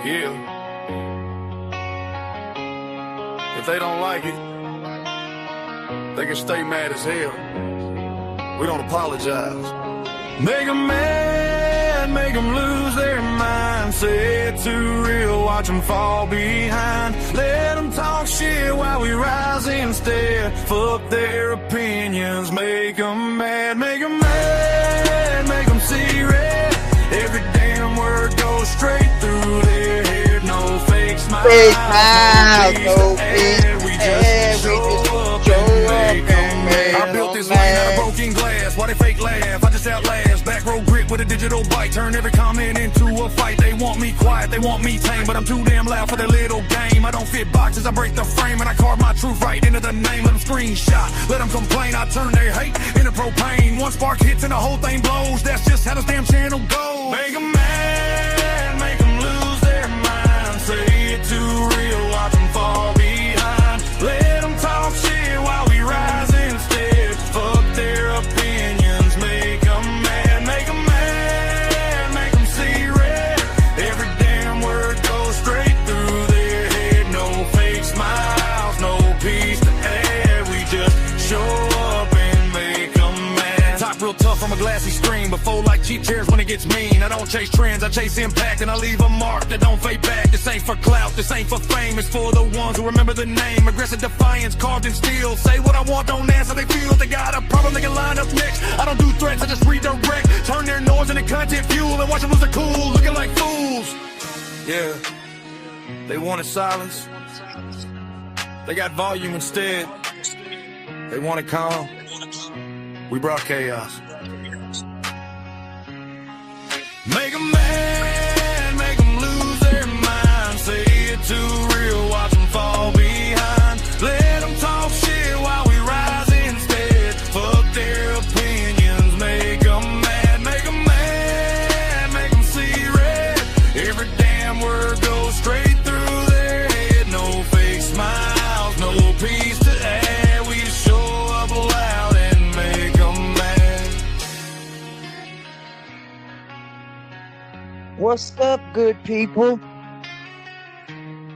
Yeah. If they don't like it, they can stay mad as hell. We don't apologize. Make them mad, make them lose their mind. Say it too real, watch them fall behind. Let them talk shit while we rise instead. Fuck their opinions, make them mad. Make them mad, make them see red. Every damn word goes straight through their head. No fake smiles, no peace. We just show up and make them mad. I built this lane out of broken glass. Why they fake laugh? I just outlast. Back row grip with a digital bite. Turn every comment into a fight. They want me quiet, they want me tame, but I'm too damn loud for their little game. I don't fit boxes, I break the frame, and I carve my truth right into the name. Let them screenshot, let them complain. I turn their hate into propane. One spark hits and the whole thing blows. That's just how this damn channel goes. Make them mad, make them lose their mind. Say it too real, watch them fall behind. Let them talk shit while we rise instead. Fuck their opinions, make them mad. Make them mad, make them see red. Every damn word goes straight through their head. No fake smiles, no peace to add. We just show up and make them mad. Talk real tough from a glassy stream, but fold like cheap chairs when it gets mean. I don't chase trends, I chase impact, and I leave a mark that don't fade back. This ain't for clout, this ain't for fame. It's for the ones who remember the name. Aggressive defiance carved in steel. Say what I want, don't ask how they feel. If they got a problem, they can line up next. I don't do threats, I just redirect. Turn their noise into content fuel and watch them lose their cool, looking like fools. Yeah, they wanted silence, they got volume instead. They wanted calm, we brought chaos. Make them mad, make them lose their mind. Say it too real, watch them fall behind. Let them talk shit while we rise instead. Fuck their opinions, make them mad. Make them mad, make them see red. Every damn word goes straight through their head. No fake smiles, no peace to add. We show up loud and make them mad. What's up, good people?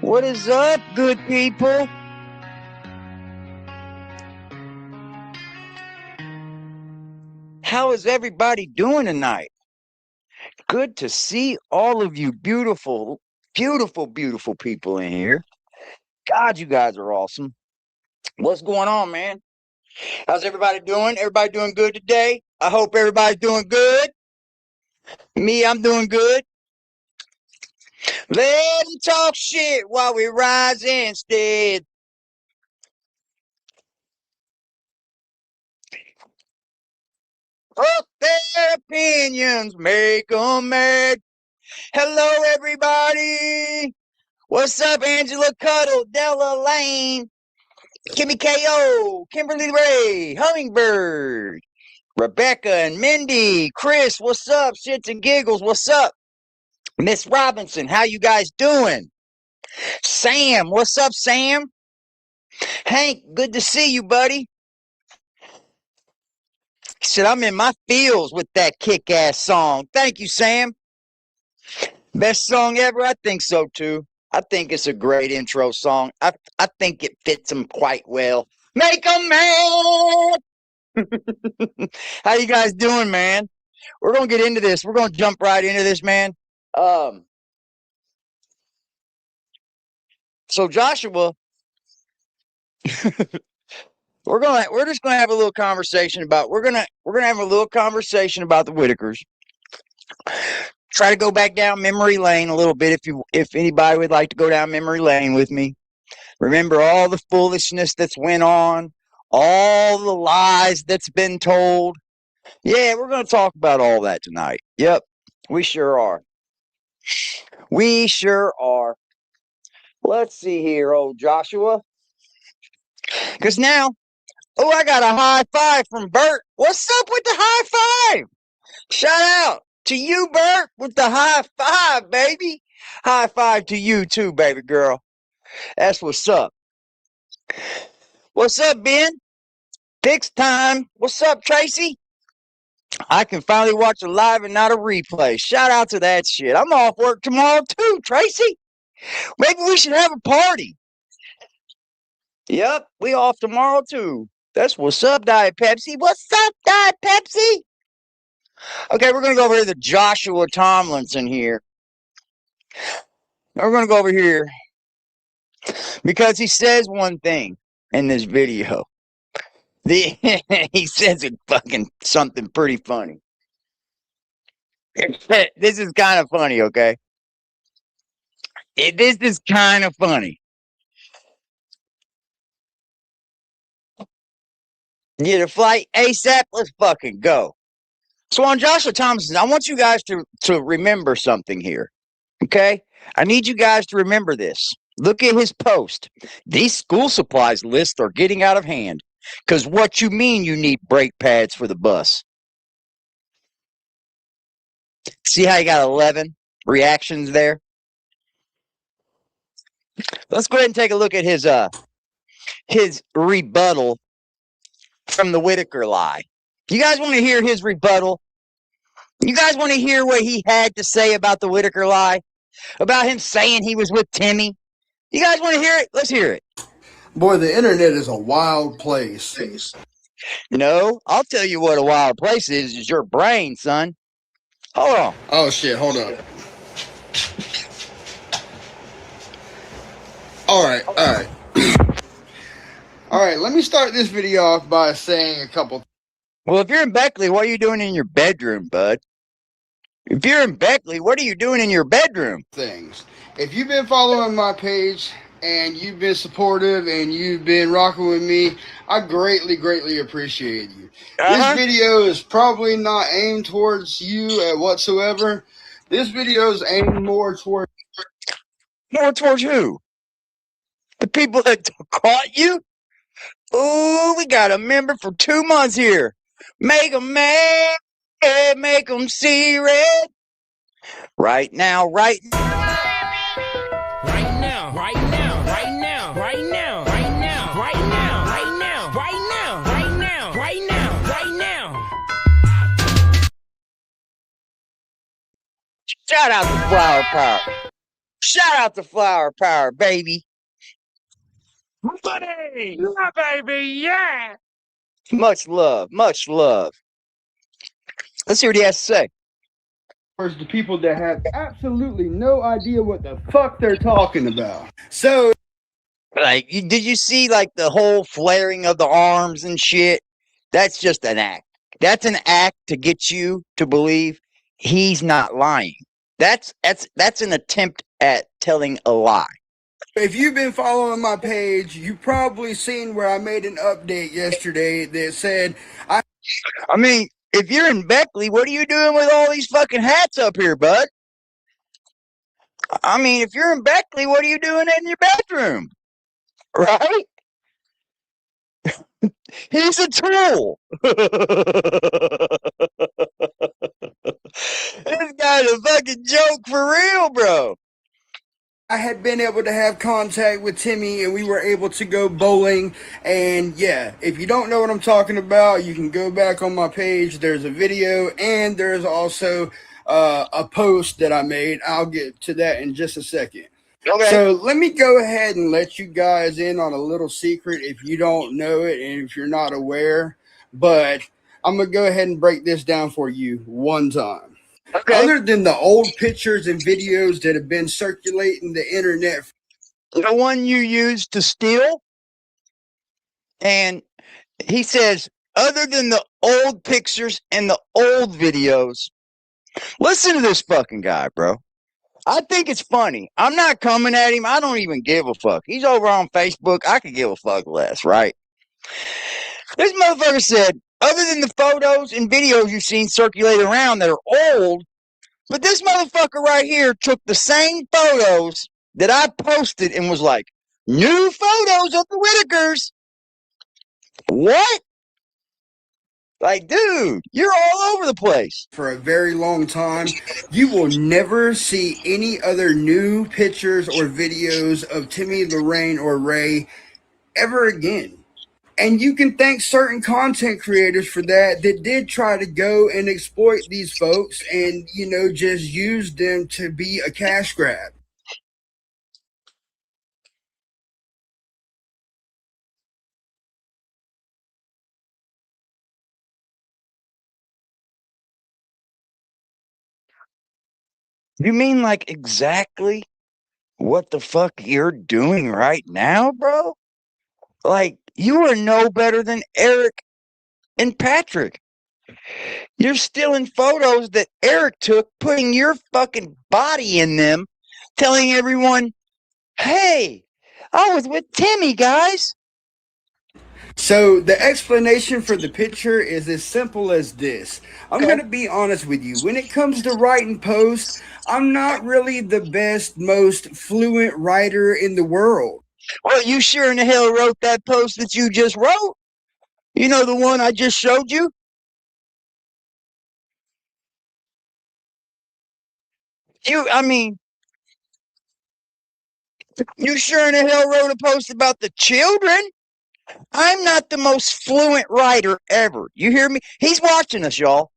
What is up, good people? How is everybody doing tonight? Good to see all of you beautiful, beautiful, beautiful people in here. God, you guys are awesome. What's going on, man? How's everybody doing? Everybody doing good today? I hope everybody's doing good. Me, I'm doing good. Let them talk shit while we rise instead. Fuck their opinions, make them mad. Hello, everybody. What's up, Angela Cuddle, Della Lane, Kimmy K.O., Kimberly Ray, Hummingbird, Rebecca and Mindy, Chris, what's up? Shits and Giggles, what's up? Miss Robinson, how you guys doing? Sam, what's up, Sam? Hank, good to see you, buddy. He said, I'm in my feels with that kick-ass song. Thank you, Sam. Best song ever? I think so, too. I think it's a great intro song. I think it fits them quite well. Make them mad! How you guys doing, man? We're going to get into this. We're going to jump right into this, man. So Joshua, we're just gonna have a little conversation about we're gonna have a little conversation about the Whittakers. Try to go back down memory lane a little bit if anybody would like to go down memory lane with me. Remember all the foolishness that's went on, all the lies that's been told. Yeah, we're gonna talk about all that tonight. Yep, we sure are. We sure are. Let's see here, old Joshua. Because now, oh, I got a high five from Bert. What's up with the high five? Shout out to you, Bert, with the high five, baby. High five to you, too, baby girl. That's what's up. What's up, Ben? Fix time. What's up, Tracy? I can finally watch it live and not a replay. Shout out to that shit. I'm off work tomorrow too, Tracy. Maybe we should have a party. Yep, we off tomorrow too. That's what's up, Diet Pepsi. What's up, Diet Pepsi? Okay, we're going to go over to Joshua Tomlinson here. We're going to go over here because he says one thing in this video. He says it fucking something pretty funny. This is kind of funny, okay? This is kind of funny. Get a flight ASAP. Let's fucking go. So on Joshua Thompson, I want you guys to remember something here. Okay? I need you guys to remember this. Look at his post. These school supplies lists are getting out of hand. Because what you mean you need brake pads for the bus? See how you got 11 reactions there? Let's go ahead and take a look at his rebuttal from the Whittaker lie. You guys want to hear his rebuttal? You guys want to hear what he had to say about the Whittaker lie? About him saying he was with Timmy? You guys want to hear it? Let's hear it. Boy, the internet is a wild place. No, I'll tell you what a wild place is your brain, son. Hold on. Oh, shit, hold up. Alright. Alright, let me start this video off by saying a couple. Well, if you're in Beckley, what are you doing in your bedroom, bud? If you're in Beckley, what are you doing in your bedroom? Things. If you've been following my page and you've been supportive and you've been rocking with me, I greatly appreciate you. This video is probably not aimed towards you whatsoever. This video is aimed more towards... More towards who? The people that caught you? Ooh, we got a member for 2 months here. Make 'em mad, make 'em see red. Right now, right now. Right now, right now, right now, right now, right now, right now, right now, right now, right now, right now, right now. Shout out to Flower Power. Shout out to Flower Power, baby. Buddy, yeah, baby, yeah. Much love, much love. Let's see what he has to say. towards the people that have absolutely no idea what the fuck they're talking about. So, like, did you see like the whole flaring of the arms and shit? That's just an act. That's an act to get you to believe he's not lying. That's an attempt at telling a lie. if you've been following my page, you've probably seen where I made an update yesterday that said I mean, if you're in Beckley, what are you doing with all these fucking hats up here, bud? I mean, if you're in Beckley, what are you doing in your bedroom? Right? He's a tool. This guy's a fucking joke for real, bro. I had been able to have contact with Timmy and we were able to go bowling. And yeah, if you don't know what I'm talking about, you can go back on my page. There's a video and there's also a post that I made. I'll get to that in just a second. Okay. So let me go ahead and let you guys in on a little secret if you don't know it and if you're not aware. But I'm going to go ahead and break this down for you one time. Okay. Other than the old pictures and videos that have been circulating the internet. The one you used to steal? And he says, other than the old pictures and the old videos, listen to this fucking guy, bro. I think it's funny. I'm not coming at him. I don't even give a fuck. He's over on Facebook. I could give a fuck less, right? This motherfucker said, other than the photos and videos you've seen circulated around that are old, but this motherfucker right here took the same photos that I posted and was like, new photos of the Whittakers. What? Like, dude, you're all over the place. For a very long time, you will never see any other new pictures or videos of Timmy, Lorraine, or Ray ever again. And you can thank certain content creators for that did try to go and exploit these folks and, just use them to be a cash grab. You mean like exactly what the fuck you're doing right now, bro? Like, you are no better than Eric and Patrick. You're stealing photos that Eric took, putting your fucking body in them, telling everyone, hey, I was with Timmy, guys. So the explanation for the picture is as simple as this. I'm going to be honest with you. When it comes to writing posts, I'm not really the best, most fluent writer in the world. Well, you sure in the hell wrote that post that you just wrote. You know, the one I just showed you? You sure in the hell wrote a post about the children? I'm not the most fluent writer ever. You hear me? He's watching us, y'all.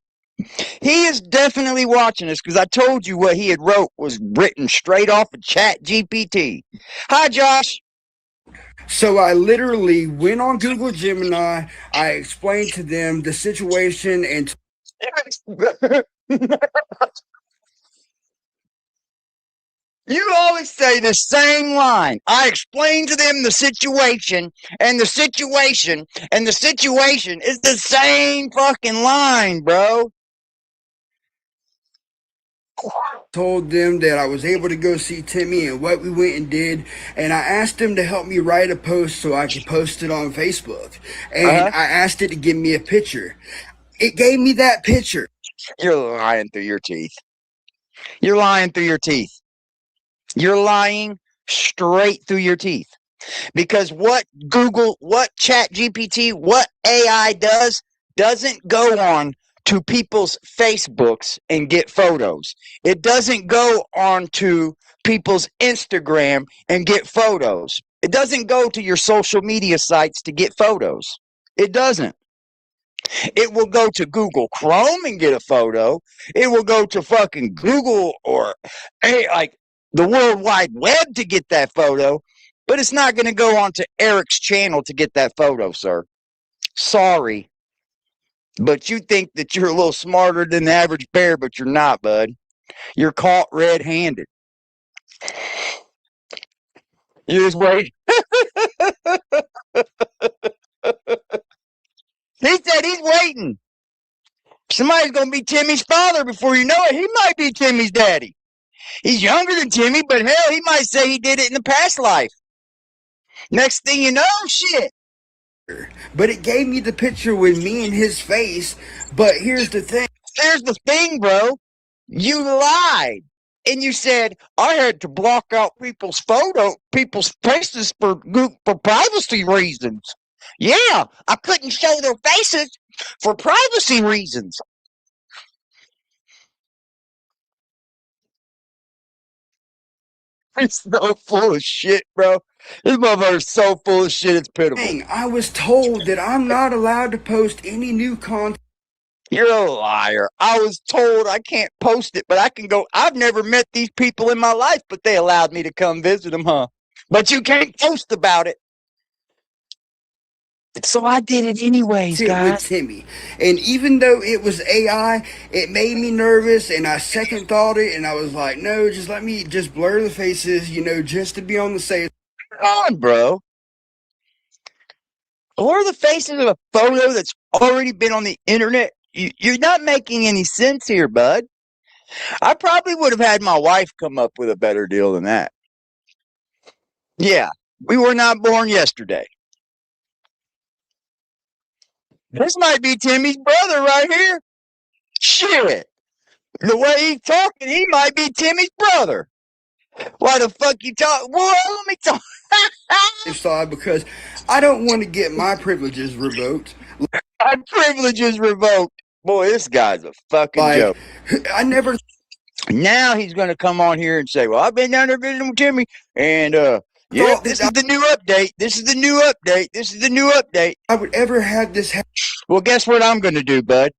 He is definitely watching us because I told you what he had wrote was written straight off of Chat GPT. Hi, Josh. So I literally went on Google Gemini. I explained to them the situation and You always say the same line. I explained to them the situation, and the situation, and the situation is the same fucking line, bro. told them that I was able to go see Timmy and what we went and did. And I asked them to help me write a post so I could post it on Facebook. And I asked it to give me a picture. It gave me that picture. You're lying through your teeth. You're lying through your teeth. You're lying straight through your teeth. Because what Google, what Chat GPT, what AI doesn't go on to people's Facebooks and get photos. It doesn't go on to people's Instagram and get photos. It doesn't go to your social media sites to get photos. It doesn't. It will go to Google Chrome and get a photo. It will go to fucking Google or like the World Wide Web to get that photo. But it's not going to go onto Eric's channel to get that photo, sir. Sorry. But you think that you're a little smarter than the average bear, but you're not, bud. You're caught red-handed. You just wait. He said he's waiting. Somebody's going to be Timmy's father before you know it. He might be Timmy's daddy. He's younger than Timmy, but hell, he might say he did it in the past life. Next thing you know, shit. But it gave me the picture with me and his face. But here's the thing. Here's the thing, bro. You lied. And you said, I had to block out people's faces for privacy reasons. Yeah, I couldn't show their faces for privacy reasons. It's so full of shit, bro. This motherfucker's so full of shit, it's pitiful. I was told that I'm not allowed to post any new content. You're a liar. I was told I can't post it, but I can go. I've never met these people in my life, but they allowed me to come visit them, huh? But you can't post about it. So I did it anyways, guys. With Timmy. And even though it was AI, it made me nervous and I second thought it and I was like, no, just let me just blur the faces, just to be on the safe. Come on, bro. Blur the faces of a photo that's already been on the internet. You're not making any sense here, bud. I probably would have had my wife come up with a better deal than that. Yeah, we were not born yesterday. This might be Timmy's brother right here. Shit. The way he's talking, he might be Timmy's brother. Why the fuck you talk? Well, let me talk. Because I don't want to get my privileges revoked. My privileges revoked. Boy, this guy's a fucking joke. I never. Now he's going to come on here and say, well, I've been down there visiting with Timmy, and Yep, thought this that is the new update. This is the new update. This is the new update. I would ever have this happen. Well, guess what I'm going to do, bud?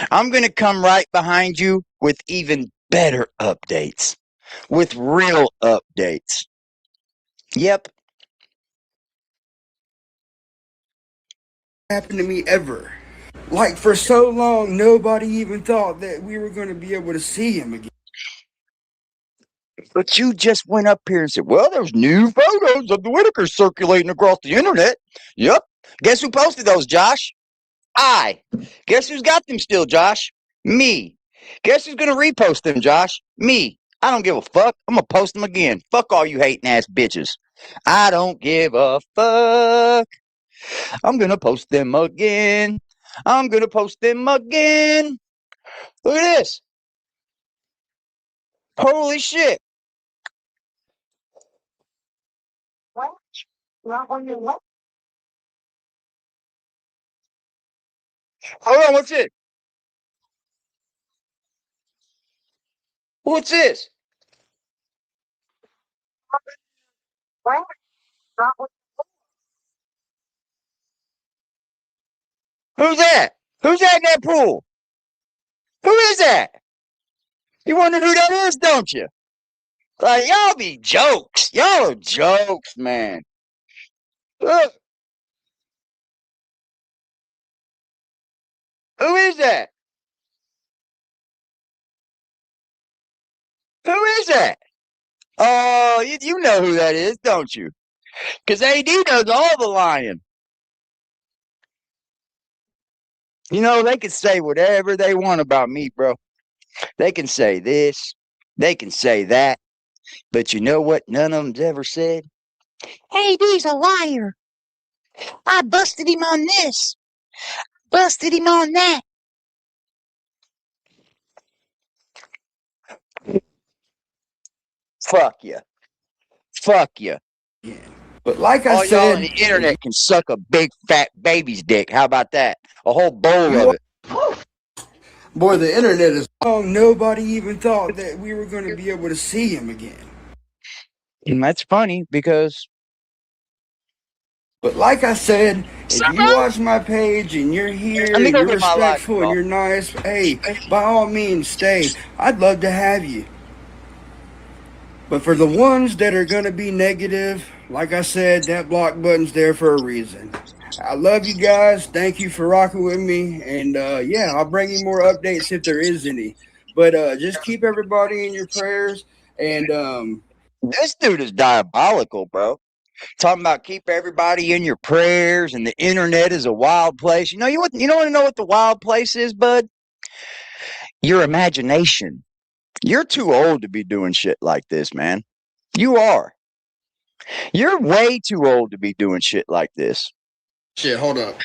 I'm going to come right behind you with even better updates, with real updates. Yep. Happen to me ever. Like, for so long, nobody even thought that we were going to be able to see him again. But you just went up here and said, well, there's new photos of the Whittakers circulating across the internet. Yep. Guess who posted those, Josh? I. Guess who's got them still, Josh? Me. Guess who's going to repost them, Josh? Me. I don't give a fuck. I'm going to post them again. Fuck all you hating ass bitches. I don't give a fuck. I'm going to post them again. I'm going to post them again. Look at this. Holy shit. Hold on, what's it? What's this? Who's that? Who's that in that pool? Who is that? You wonder who that is, don't you? Like, y'all be jokes. Y'all are jokes, man. Look. Who is that? Who is that? Oh, you know who that is, don't you? Because AD does all the lying. You know, they can say whatever they want about me, bro. They can say this. They can say that. But you know what none of them's ever said? AD's a liar. I busted him on this. Busted him on that. Fuck you. Fuck you. But like All I y'all on said, the internet can suck a big fat baby's dick. How about that? A whole bowl of it. boy, the internet is long. Nobody even thought that we were going to be able to see him again. And that's funny because But like I said, if you watch my page and you're here Let me and go you're get my life, respectful bro. and you're nice, hey, by all means, stay. I'd love to have you. But for the ones that are going to be negative, like I said, that block button's there for a reason. I love you guys. Thank you for rocking with me. And yeah, I'll bring you more updates if there is any. But just keep everybody in your prayers. And This dude is diabolical, bro. Talking about keep everybody in your prayers and the internet is a wild place. You know, you want to know what the wild place is, bud? Your imagination. You're too old to be doing shit like this, man. You are. You're way too old to be doing shit like this. shit, hold up.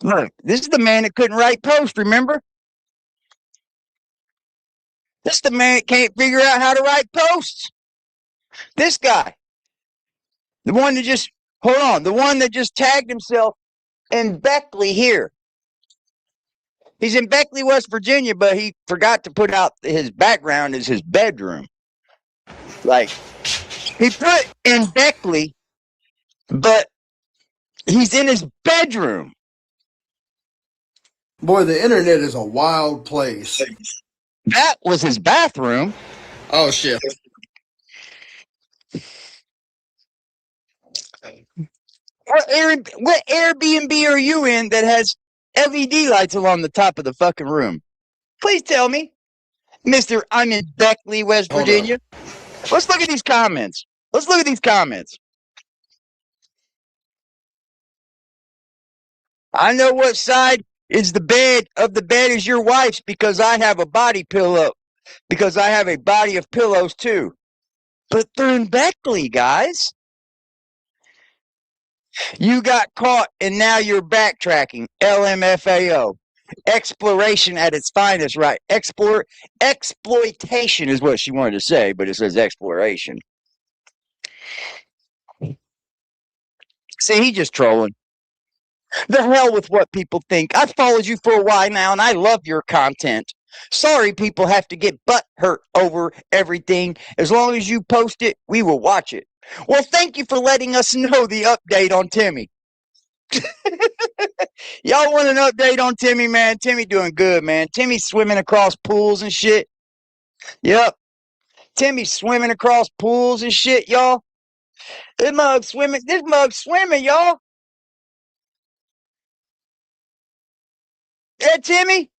Look, this is the man that couldn't write post, remember? This is the man that can't figure out how to write posts. This guy. The one that just, hold on, the one that just tagged himself in Beckley here. He's in Beckley, West Virginia, but he forgot to put out his background as his bedroom. Like, he put in Beckley, but he's in his bedroom. Boy, the internet is a wild place. That was his bathroom. Oh, shit. What Airbnb are you in that has LED lights along the top of the fucking room? Please tell me, Mr. I'm in Beckley, West Virginia. Let's look at these comments. Let's look at these comments. I know what side is the bed is your wife's because I have a body pillow. Because I have a body of pillows too. But they're in Beckley, guys. You got caught and now you're backtracking. LMFAO. Exploration at its finest, right? Exploitation is what she wanted to say, but it says exploration. See, he's just trolling. The hell with what people think. I've followed you for a while now, and I love your content. Sorry people have to get butt hurt over everything. As long as you post it, we will watch it. Well, thank you for letting us know the update on Timmy. Y'all want an update on Timmy, man? Timmy doing good, man. Timmy's swimming across pools and shit. Yep. Timmy's swimming across pools and shit, y'all. This mug's swimming, y'all. Yeah, Timmy?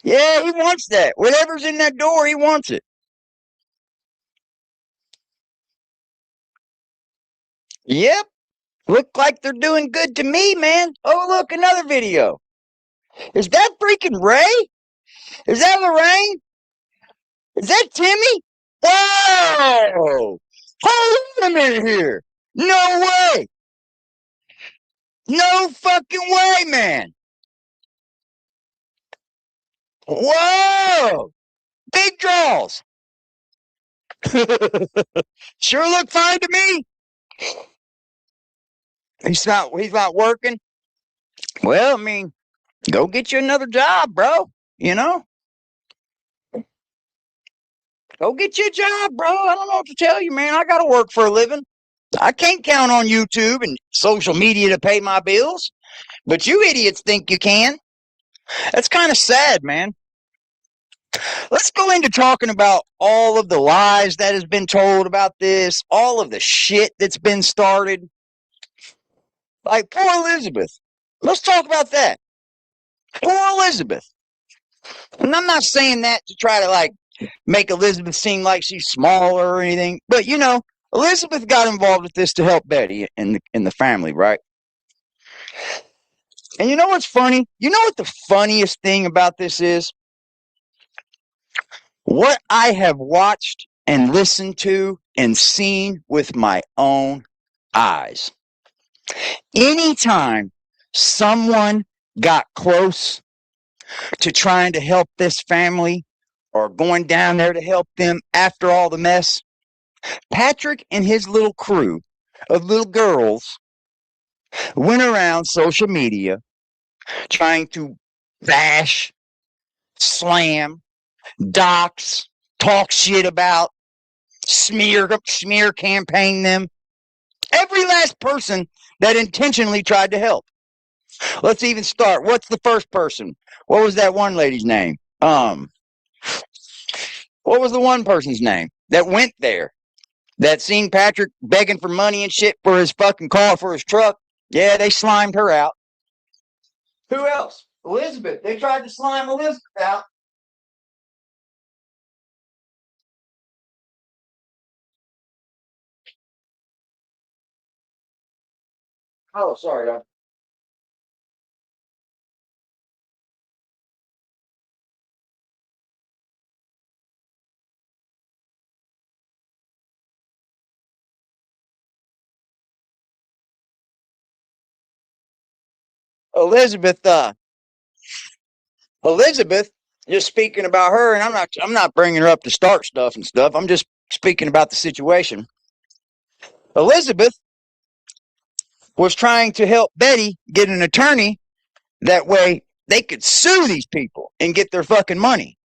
Yeah, he wants that. Whatever's in that door, he wants it. Yep. Look like they're doing good to me, man. Oh, look, another video. Is that freaking Ray? Is that Lorraine? Is that Timmy? Whoa! Hold on a minute here. No way. No fucking way, man. Whoa! Big draws. Sure look fine to me. He's not working. Well, I mean, go get you another job, bro. You know? Go get you a job, bro. I don't know what to tell you, man. I gotta work for a living. I can't count on YouTube and social media to pay my bills. But you idiots think you can. That's kind of sad, man. Let's go into talking about all of the lies that has been told about this, all of the shit that's been started. Like poor Elizabeth. Let's talk about that. Poor Elizabeth. And I'm not saying that to try to like make Elizabeth seem like she's smaller or anything, but you know, Elizabeth got involved with this to help Betty and the family, right? And you know what's funny? You know what the funniest thing about this is? What I have watched and listened to and seen with my own eyes. Anytime someone got close to trying to help this family or going down there to help them after all the mess, Patrick and his little crew of little girls went around social media trying to bash, slam, dox, talk shit about, smear campaign them. Every last person that intentionally tried to help. Let's even start. What's the first person? What was that one lady's name? What was the one person's name that went there? That seen Patrick begging for money and shit for his fucking car, for his truck. Yeah, they slimed her out. Who else? Elizabeth. They tried to slime Elizabeth out. Oh, sorry, Doc. Elizabeth, Elizabeth, just speaking about her, and I'm not bringing her up to start stuff and stuff. I'm just speaking about the situation. Elizabeth was trying to help Betty get an attorney. That way they could sue these people and get their fucking money.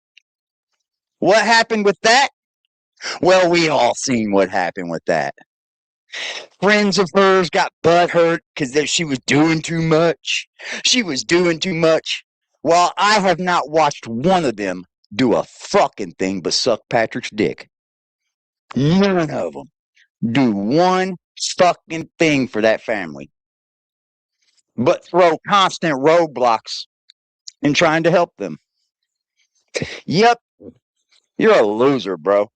What happened with that? Well, we all seen what happened with that. Friends of hers got butthurt because she was doing too much. She was doing too much. While I have not watched one of them do a fucking thing but suck Patrick's dick. None of them do one fucking thing for that family. But throw constant roadblocks in trying to help them. Yep, you're a loser, bro.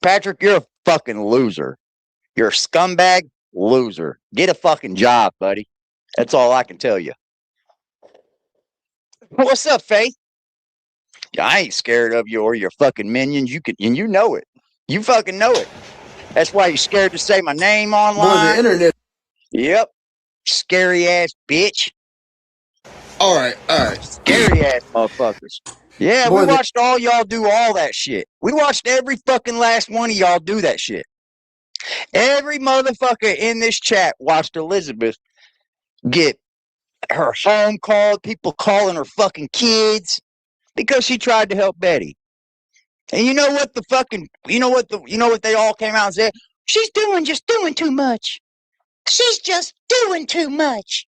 Patrick, you're a fucking loser. You're a scumbag loser. Get a fucking job, buddy. That's all I can tell you. What's up, Faith? I ain't scared of you or your fucking minions. And you know it. You fucking know it. That's why you're scared to say my name online. Boy, the internet. Yep. Scary ass bitch. All right. Scary ass motherfuckers. Yeah, Boy, we watched all y'all do all that shit. We watched every fucking last one of y'all do that shit. Every motherfucker in this chat watched Elizabeth get her home called, people calling her fucking kids because she tried to help Betty. And you know what they all came out and said? She's just doing too much. She's just doing too much.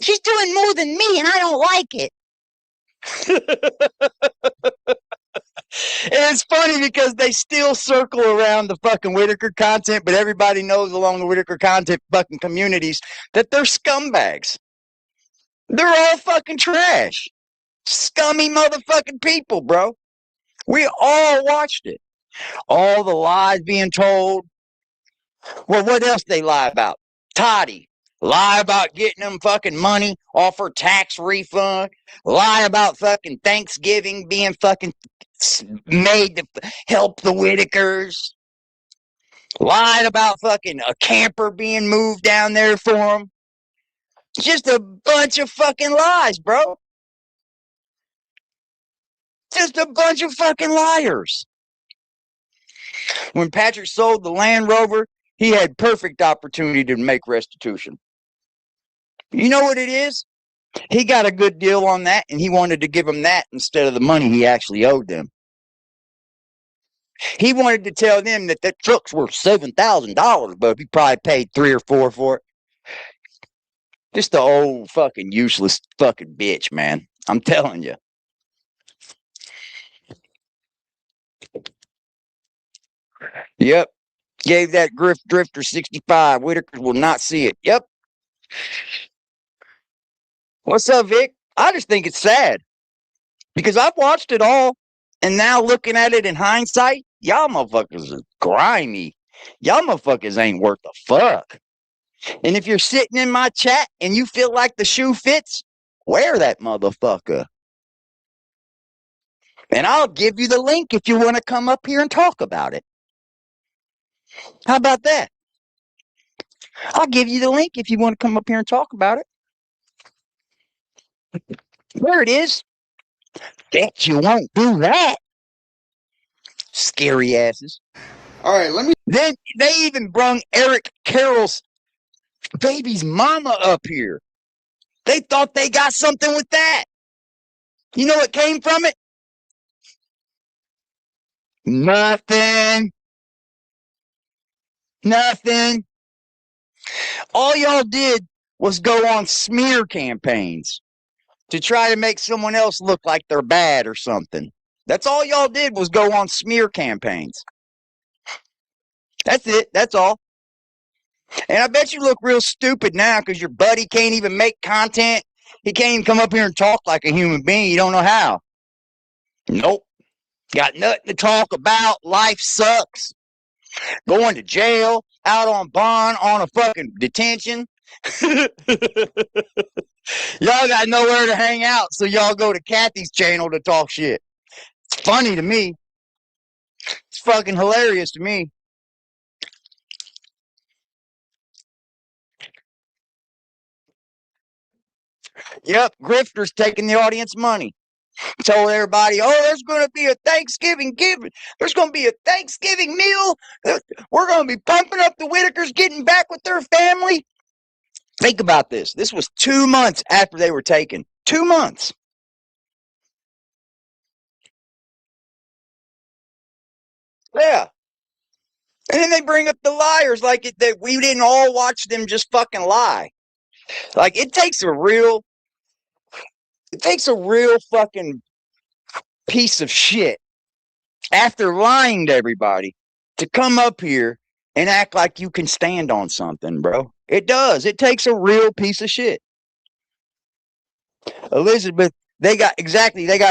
She's doing more than me, and I don't like it. And it's funny because they still circle around the fucking Whittaker content, but everybody knows along the Whittaker content fucking communities that they're scumbags. They're all fucking trash. Scummy motherfucking people, bro. We all watched it. All the lies being told. Well, what else they lie about? Toddy. Lie about getting them fucking money off her tax refund. Lie about fucking Thanksgiving being fucking made to help the Whittakers. Lied about fucking a camper being moved down there for them. Just a bunch of fucking lies, bro. Just a bunch of fucking liars. When Patrick sold the Land Rover, he had perfect opportunity to make restitution. You know what it is? He got a good deal on that, and he wanted to give them that instead of the money he actually owed them. He wanted to tell them that that truck's worth $7,000, but he probably paid $3 or $4 for it. Just the old fucking useless fucking bitch, man. I'm telling you. Yep. Gave that drifter 65. Whittaker will not see it. Yep. What's up, Vic? I just think it's sad. Because I've watched it all. And now looking at it in hindsight, y'all motherfuckers are grimy. Y'all motherfuckers ain't worth a fuck. And if you're sitting in my chat and you feel like the shoe fits, wear that motherfucker. And I'll give you the link if you want to come up here and talk about it. How about that? I'll give you the link if you want to come up here and talk about it. There it is. Bet you won't do that. Scary asses. All right, let me. Then they even brung Eric Carroll's baby's mama up here. They thought they got something with that. You know what came from it? Nothing. Nothing. All y'all did was go on smear campaigns to try to make someone else look like they're bad or something. That's all y'all did was go on smear campaigns. That's it. That's all. And I bet you look real stupid now because your buddy can't even make content. He can't even come up here and talk like a human being. You don't know how. Nope. Got nothing to talk about. Life sucks. Going to jail, out on bond, on a fucking detention. Y'all got nowhere to hang out, so y'all go to Kathy's channel to talk shit. It's funny to me. It's fucking hilarious to me. Yep, grifters taking the audience money. Told everybody, oh, there's going to be a Thanksgiving giving. There's going to be a Thanksgiving meal. We're going to be pumping up the Whittakers, getting back with their family. Think about this. This was 2 months after they were taken. 2 months. Yeah. And then they bring up the liars like that we didn't all watch them just fucking lie. Like it takes a real fucking piece of shit after lying to everybody to come up here and act like you can stand on something, bro. It does. It takes a real piece of shit. Elizabeth, they got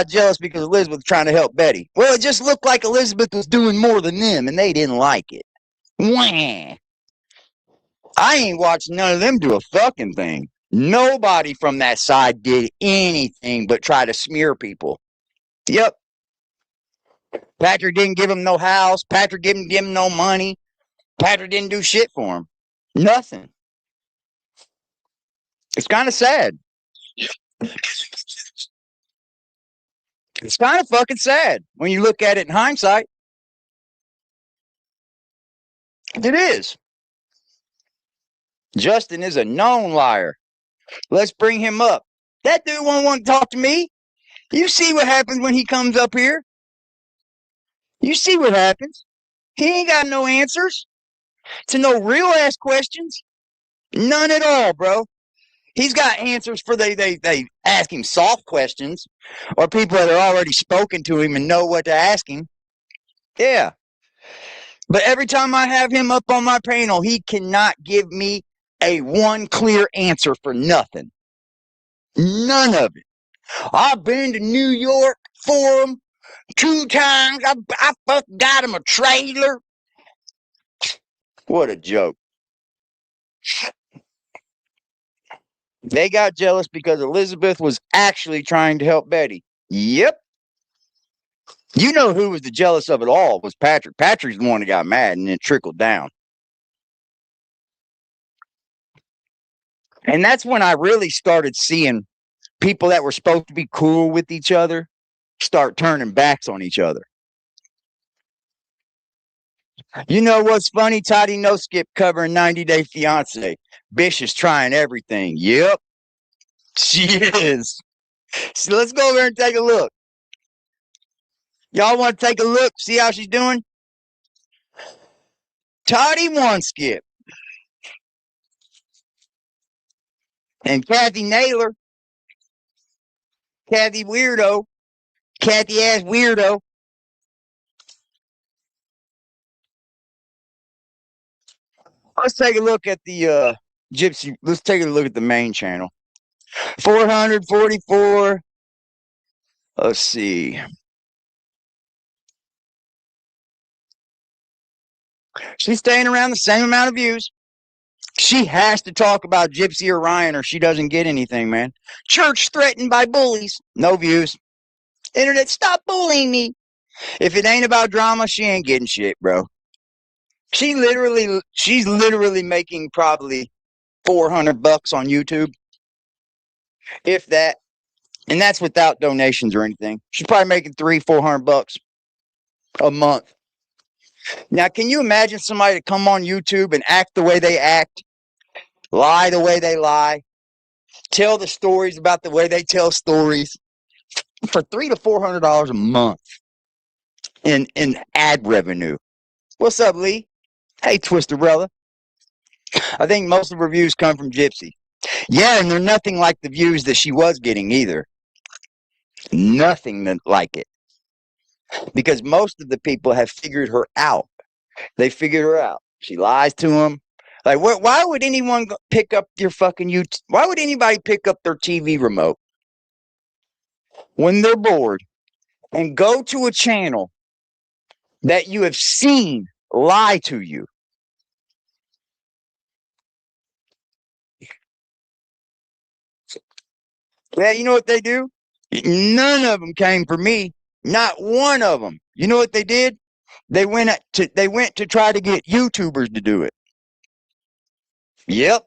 jealous because Elizabeth was trying to help Betty. Well, it just looked like Elizabeth was doing more than them and they didn't like it. Wah. I ain't watched none of them do a fucking thing. Nobody from that side did anything but try to smear people. Yep. Patrick didn't give him no house. Patrick didn't give him no money. Patrick didn't do shit for him. Nothing. It's kind of sad. It's kind of fucking sad when you look at it in hindsight. It is. Justin is a known liar. Let's bring him up. That dude won't want to talk to me. You see what happens when he comes up here. You see what happens. He ain't got no answers. to no real ass questions. None at all, bro. He's got answers for they ask him soft questions or people that are already spoken to him and know what to ask him. Yeah. But every time I have him up on my panel, he cannot give me a one clear answer for nothing. None of it. I've been to New York for him 2 times. I got him a trailer. What a joke. They got jealous because Elizabeth was actually trying to help Betty. Yep. You know who was the jealous of it all was Patrick. Patrick's the one that got mad and it trickled down. And that's when I really started seeing people that were supposed to be cool with each other start turning backs on each other. You know what's funny? Toddy No Skip covering 90 Day Fiance. Bish is trying everything. Yep. She is. So let's go over and take a look. Y'all want to take a look, see how she's doing? Toddy One Skip. And Kathy Naylor. Kathy Weirdo. Kathy ass weirdo. Let's take a look at the Gypsy. Let's take a look at the main channel. 444. Let's see. She's staying around the same amount of views. She has to talk about Gypsy or Ryan or she doesn't get anything, man. Church threatened by bullies. No views. Internet, stop bullying me. If it ain't about drama, she ain't getting shit, bro. She's literally making probably $400 on YouTube. If that. And that's without donations or anything. She's probably making $300-400 a month. Now, can you imagine somebody to come on YouTube and act the way they act, lie the way they lie, tell the stories about the way they tell stories for $300 to $400 a month in ad revenue? What's up, Lee? Hey, Twister brother. I think most of her views come from Gypsy. Yeah, and they're nothing like the views that she was getting either. Nothing like it. Because most of the people have figured her out. They figured her out. She lies to them. Like, why would anyone pick up your fucking YouTube? Why would anybody pick up their TV remote when they're bored and go to a channel that you have seen lie to you? Yeah, you know what they do? None of them came for me. Not one of them. You know what they did? They went to try to get YouTubers to do it. Yep.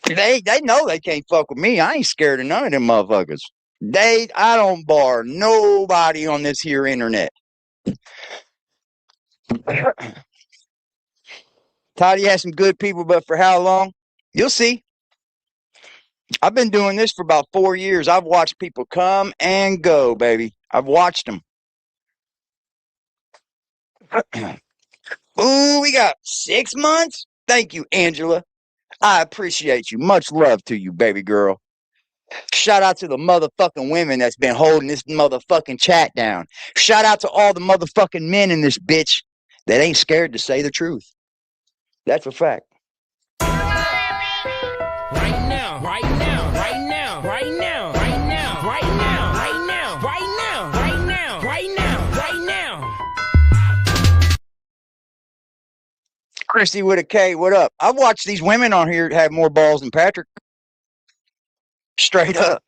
They know they can't fuck with me. I ain't scared of none of them motherfuckers. I don't bar nobody on this here internet. Toddy has some good people, but for how long? You'll see. I've been doing this for about 4 years. I've watched people come and go, baby. I've watched them. Ooh, we got 6 months? Thank you, Angela. I appreciate you. Much love to you, baby girl. Shout out to the motherfucking women that's been holding this motherfucking chat down. Shout out to all the motherfucking men in this bitch that ain't scared to say the truth. That's a fact. Right now, right now, right now, right now, right now, right now, right now, right now, right now, right now, right now. Chrissy with a K, what up? I've watched these women on here have more balls than Patrick. Straight up.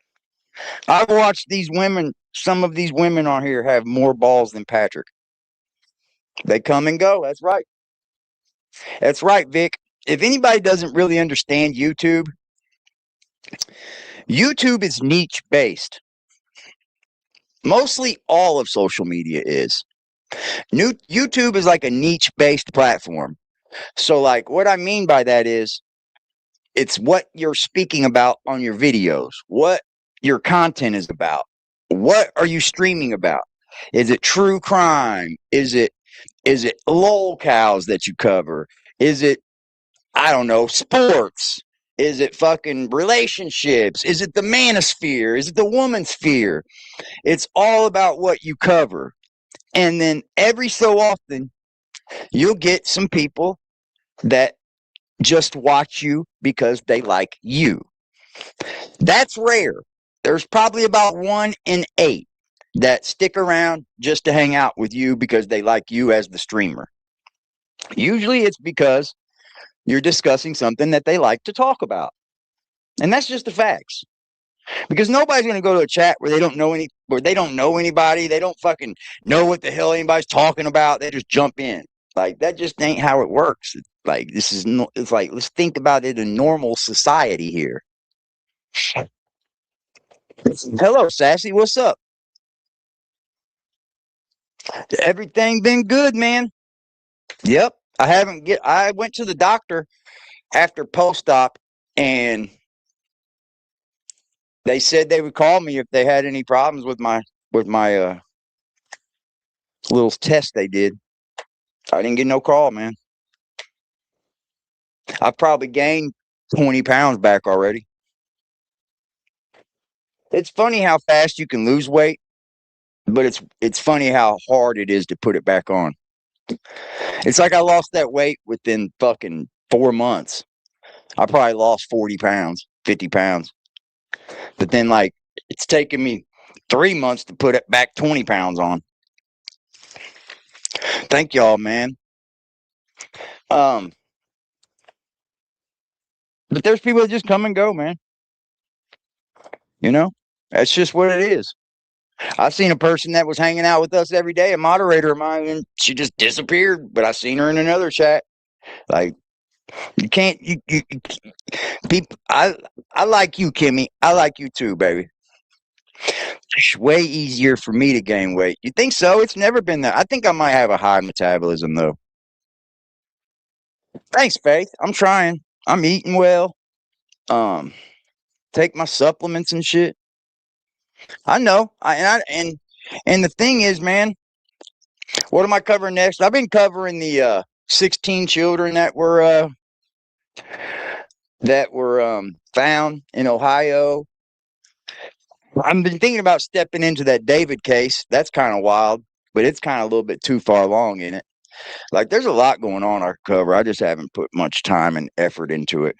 I've watched these women, some of these women on here have more balls than Patrick. They come and go. That's right. That's right, Vic. If anybody doesn't really understand YouTube, YouTube is niche based. Mostly all of social media is. YouTube is like a niche based platform. So like what I mean by that is it's what you're speaking about on your videos, what your content is about. What are you streaming about? Is it true crime? Is it lol cows that you cover? Is it, I don't know, sports? Is it fucking relationships? Is it the manosphere? Is it the woman sphere? It's all about what you cover. And then every so often, you'll get some people that just watch you because they like you. That's rare. There's probably about 1 in 8 that stick around just to hang out with you because they like you as the streamer. Usually it's because you're discussing something that they like to talk about. And that's just the facts. Because nobody's going to go to a chat where they don't know anybody, they don't fucking know what the hell anybody's talking about. They just jump in. Like, that just ain't how it works. Like, it's like, let's think about it in normal society here. Hello, Sassy. What's up? Everything been good, man. Yep. I went to the doctor after post-op, and they said they would call me if they had any problems with my little test they did. I didn't get no call, man. I've probably gained 20 pounds back already. It's funny how fast you can lose weight, but it's funny how hard it is to put it back on. It's like I lost that weight within fucking 4 months. I probably lost 40 pounds, 50 pounds. But then, like, it's taken me 3 months to put it back 20 pounds on. Thank y'all, man. But there's people that just come and go, man. You know, that's just what it is. I've seen a person that was hanging out with us every day, a moderator of mine, and she just disappeared. But I seen her in another chat. Like, you can't, people. I like you, Kimmy. I like you too, baby. It's way easier for me to gain weight. You think so? It's never been that. I think I might have a high metabolism though. Thanks, Faith. I'm trying. I'm eating well. Take my supplements and shit. I know. And the thing is, man, what am I covering next? I've been covering the 16 children that were found in Ohio. I've been thinking about stepping into that David case. That's kind of wild, but it's kind of a little bit too far along in it. Like, there's a lot going on I cover. I just haven't put much time and effort into it.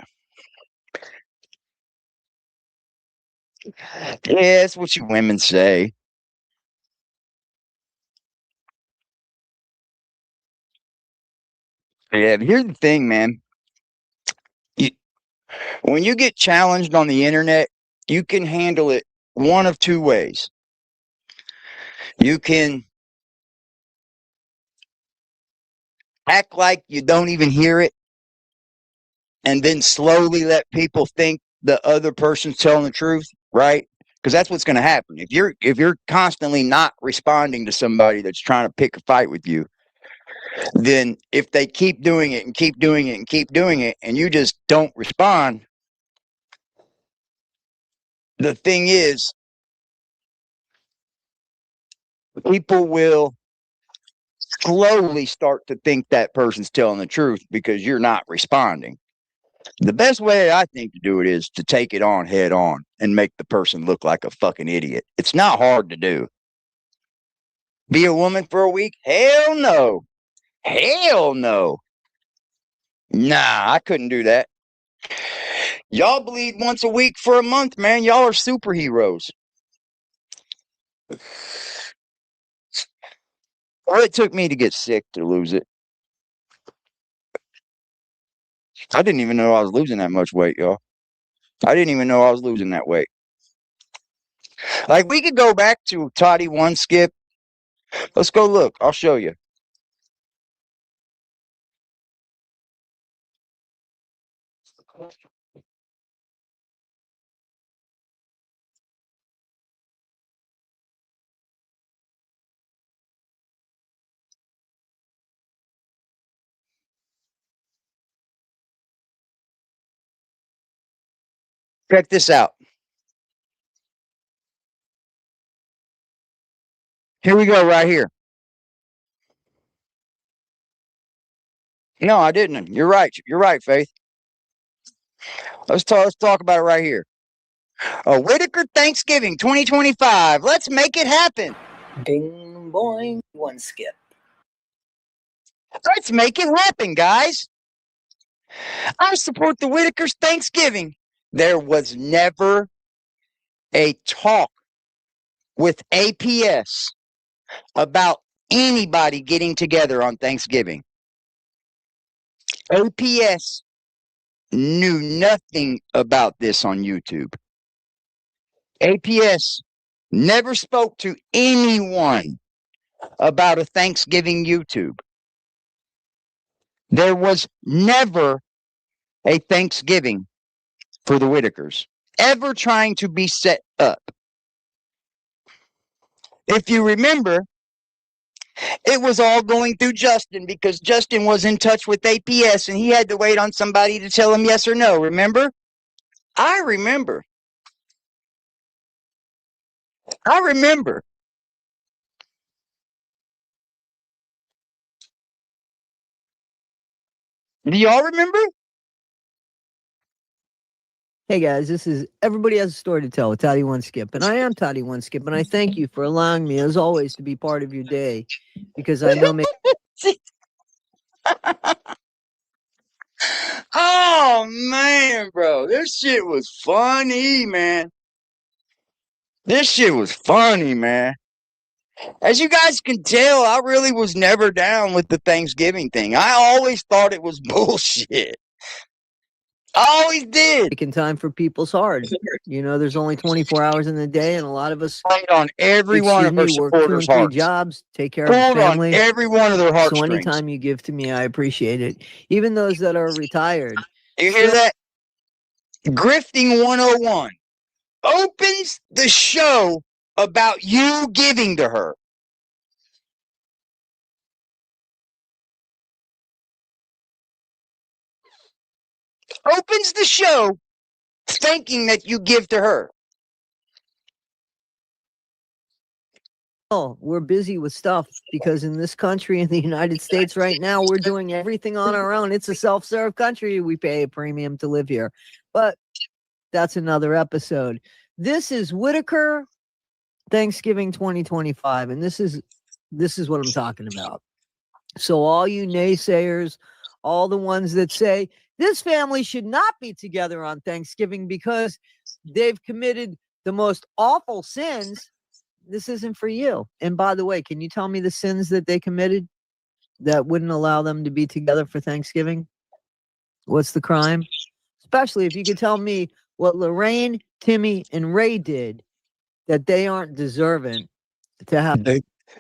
Yeah, that's what you women say. Yeah, but here's the thing, man. You, when you get challenged on the internet, you can handle it one of two ways. You can act like you don't even hear it and then slowly let people think the other person's telling the truth, right? Because that's what's going to happen. If you're constantly not responding to somebody that's trying to pick a fight with you, then if they keep doing it and keep doing it and keep doing it and you just don't respond, the thing is, people will slowly start to think that person's telling the truth because you're not responding. The best way I think to do it is to take it on head on and make the person look like a fucking idiot. It's not hard to do. Be a woman for a week? Hell no. Hell no. Nah, I couldn't do that. Y'all bleed once a week for a month, man. Y'all are superheroes. Well, it took me to get sick to lose it. I didn't even know I was losing that much weight, y'all. I didn't even know I was losing that weight. Like, we could go back to Toddy One Skip. Let's go look. I'll show you. Check this out. Here we go right here. No, I didn't. You're right. You're right, Faith. Let's talk about it right here. Whittaker Thanksgiving 2025. Let's make it happen. Ding boing, one skip. Let's make it happen, guys. I support the Whittakers Thanksgiving. There was never a talk with APS about anybody getting together on Thanksgiving. APS knew nothing about this on YouTube. APS never spoke to anyone about a Thanksgiving YouTube. There was never a Thanksgiving for the Whittakers ever trying to be set up. If you remember, it was all going through Justin because Justin was in touch with APS and he had to wait on somebody to tell him yes or no. Remember? I remember. I remember. Do y'all remember? Hey guys, this is Everybody Has a Story to Tell with Toddy One Skip, and I am Toddy One Skip, and I thank you for allowing me, as always, to be part of your day, because I know Oh man, bro, this shit was funny, man. This shit was funny, man. As you guys can tell, I really was never down with the Thanksgiving thing. I always thought it was bullshit. I always did. making time for people's hard. You know, there's only 24 hours in the day, and a lot of us Played on every one of our work 2 and supporters' 3 hearts. jobs, take care of the Pulled on family. every one of their So heartstrings. anytime you give to me, I appreciate it. Even those that are retired. You hear that? Grifting 101 opens the show about you giving to her. Opens the show thinking that you give to her. Oh, we're busy with stuff because in this country, in the United States right now, we're doing everything on our own. It's a self-serve country. We pay a premium to live here. But that's another episode. This is Whittaker Thanksgiving 2025, and this is what I'm talking about. So all you naysayers, all the ones that say this family should not be together on Thanksgiving because they've committed the most awful sins, this isn't for you. And by the way, can you tell me the sins that they committed that wouldn't allow them to be together for Thanksgiving? What's the crime? Especially if you could tell me what Lorraine, Timmy, and Ray did that they aren't deserving to have.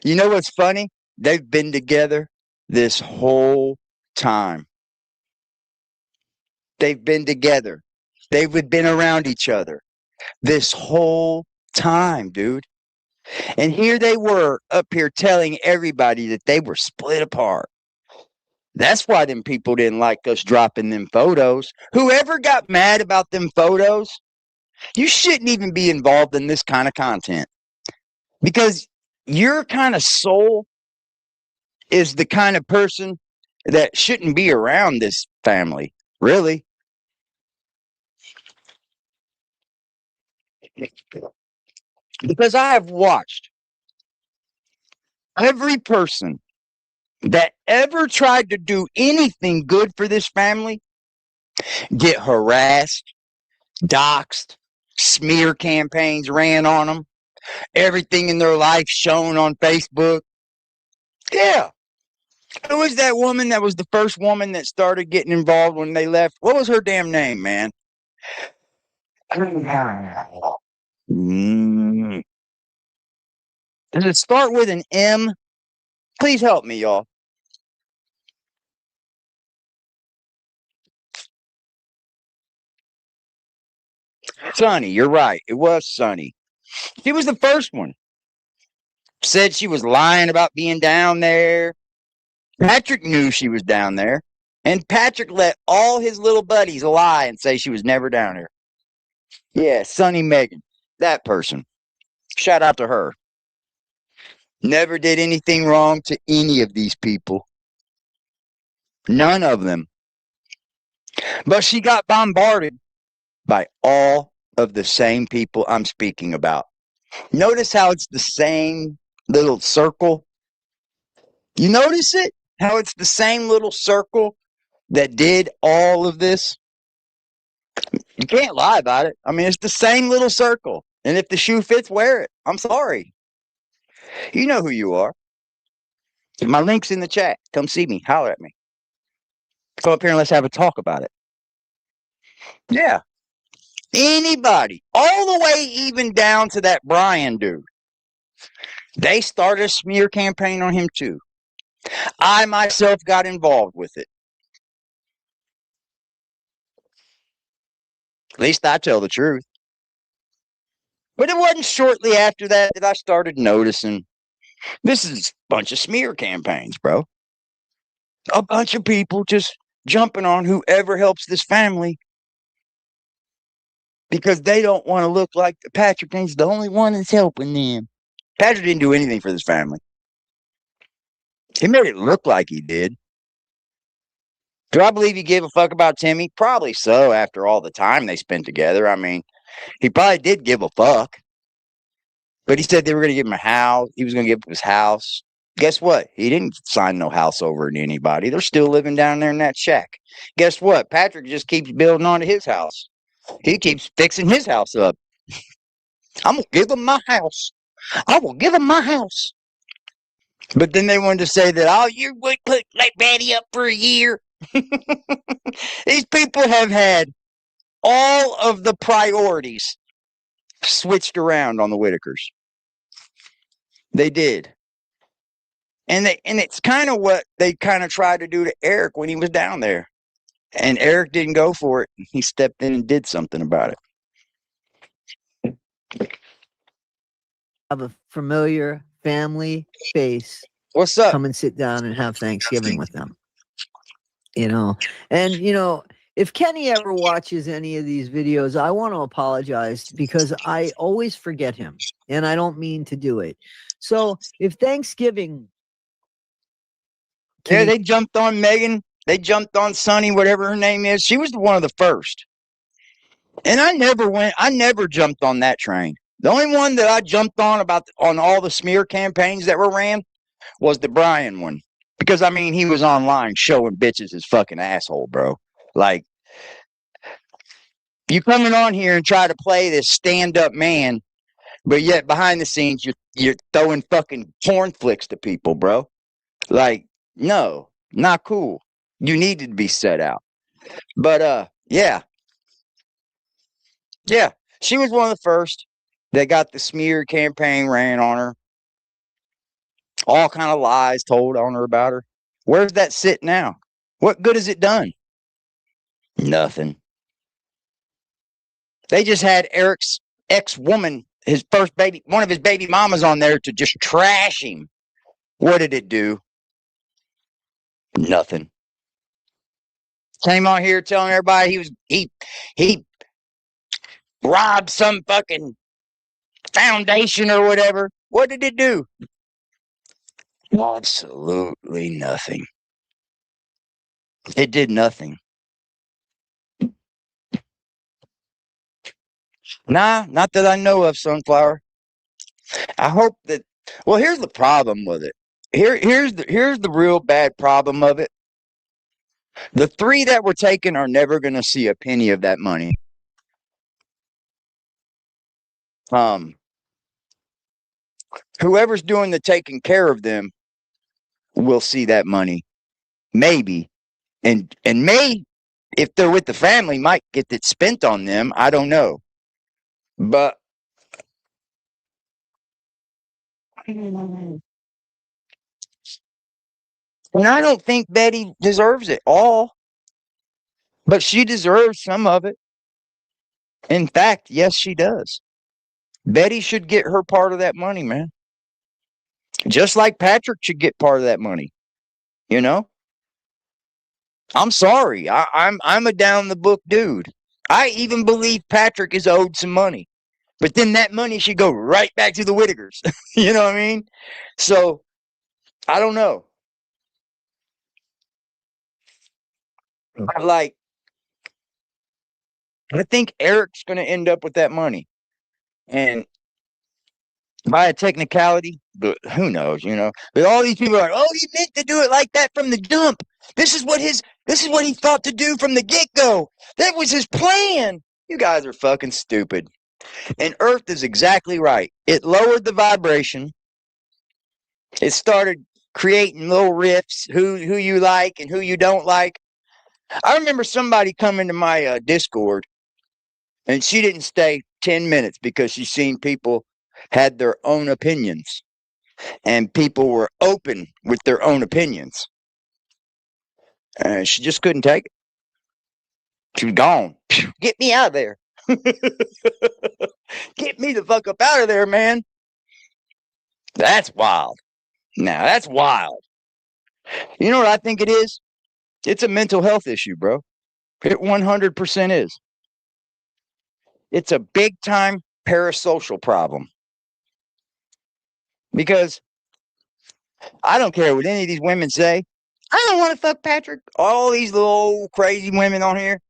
You know what's funny? They've been together this whole time. They've been together. They've been around each other this whole time, dude. And here they were up here telling everybody that they were split apart. That's why them people didn't like us dropping them photos. Whoever got mad about them photos, you shouldn't even be involved in this kind of content. Because your kind of soul is the kind of person that shouldn't be around this family, really. Because I have watched every person that ever tried to do anything good for this family get harassed, doxxed, smear campaigns ran on them, everything in their life shown on Facebook. Yeah. Who was that woman that was the first woman that started getting involved when they left? What was her damn name, man? Does it start with an M? Please help me, y'all. Sonny, you're right. It was Sonny. She was the first one. Said she was lying about being down there. Patrick knew she was down there. And Patrick let all his little buddies lie and say she was never down there. Yeah, Sonny Megan. That person. Shout out to her. Never did anything wrong to any of these people. None of them. But she got bombarded by all of the same people I'm speaking about. Notice how it's the same little circle? You notice it? How it's the same little circle that did all of this? You can't lie about it. I mean, it's the same little circle. And if the shoe fits, wear it. I'm sorry. You know who you are. My link's in the chat. Come see me. Holler at me. Come up here and let's have a talk about it. Yeah. Anybody. All the way even down to that Brian dude. They started a smear campaign on him too. I myself got involved with it. At least I tell the truth. But it wasn't shortly after that that I started noticing this is a bunch of smear campaigns, bro. A bunch of people just jumping on whoever helps this family because they don't want to look like Patrick ain't the only one that's helping them. Patrick didn't do anything for this family. He made it look like he did. Do I believe he gave a fuck about Timmy? Probably so, after all the time they spent together. I mean, he probably did give a fuck. But he said they were going to give him a house. He was going to give up his house. Guess what? He didn't sign no house over to anybody. They're still living down there in that shack. Guess what? Patrick just keeps building onto his house. He keeps fixing his house up. I'm going to give him my house. I will give him my house. But then they wanted to say that, oh, you would put like Betty up for a year. These people have had all of the priorities switched around on the Whittakers. They did. And it's kind of what they kind of tried to do to Eric when he was down there. And Eric didn't go for it. He stepped in and did something about it. Have a familiar family face. What's up? Come and sit down and have Thanksgiving with them. And if Kenny ever watches any of these videos, I want to apologize because I always forget him and I don't mean to do it. So if Thanksgiving. Yeah, they jumped on Megan. They jumped on Sunny, whatever her name is. She was one of the first. And I never jumped on that train. The only one that I jumped on on all the smear campaigns that were ran was the Brian one. Because, I mean, he was online showing bitches his fucking asshole, bro. Like, you coming on here and try to play this stand-up man, but yet behind the scenes, you're throwing fucking porn flicks to people, bro. Like, no, not cool. You needed to be set out. But, yeah. Yeah, she was one of the first that got the smear campaign ran on her. All kind of lies told on her about her. Where's that sit now? What good has it done? Nothing. They just had Eric's ex-woman, his first baby, one of his baby mamas on there to just trash him. What did it do? Nothing. Came on here telling everybody he robbed some fucking foundation or whatever. What did it do? Absolutely nothing. It did nothing. Nah, not that I know of, Sunflower. I hope that. Well, here's the problem with it. Here's the real bad problem of it. The three that were taken are never going to see a penny of that money. Whoever's doing the taking care of them will see that money. Maybe. And may, if they're with the family, might get it spent on them. I don't know. But and I don't think Betty deserves it all. But she deserves some of it. In fact, yes, she does. Betty should get her part of that money, man. Just like Patrick should get part of that money. You know? I'm sorry. I'm a down the book dude. I even believe Patrick is owed some money. But then that money should go right back to the Whittakers. You know what I mean? So, I don't know. But like, I think Eric's going to end up with that money. And by a technicality, but who knows, you know? But all these people are like, oh, he meant to do it like that from the jump. This is what he thought to do from the get-go. That was his plan. You guys are fucking stupid. And Earth is exactly right. It lowered the vibration. It started creating little riffs, who you like and who you don't like. I remember somebody coming to my Discord, and she didn't stay 10 minutes because she seen people had their own opinions, and people were open with their own opinions. And she just couldn't take it. She was gone. Get me out of there. Get me the fuck up out of there, man. That's wild. Now, that's wild. You know what I think it is? It's a mental health issue, bro. It 100% is. It's a big time parasocial problem. Because I don't care what any of these women say. I don't want to fuck Patrick. All these little old crazy women on here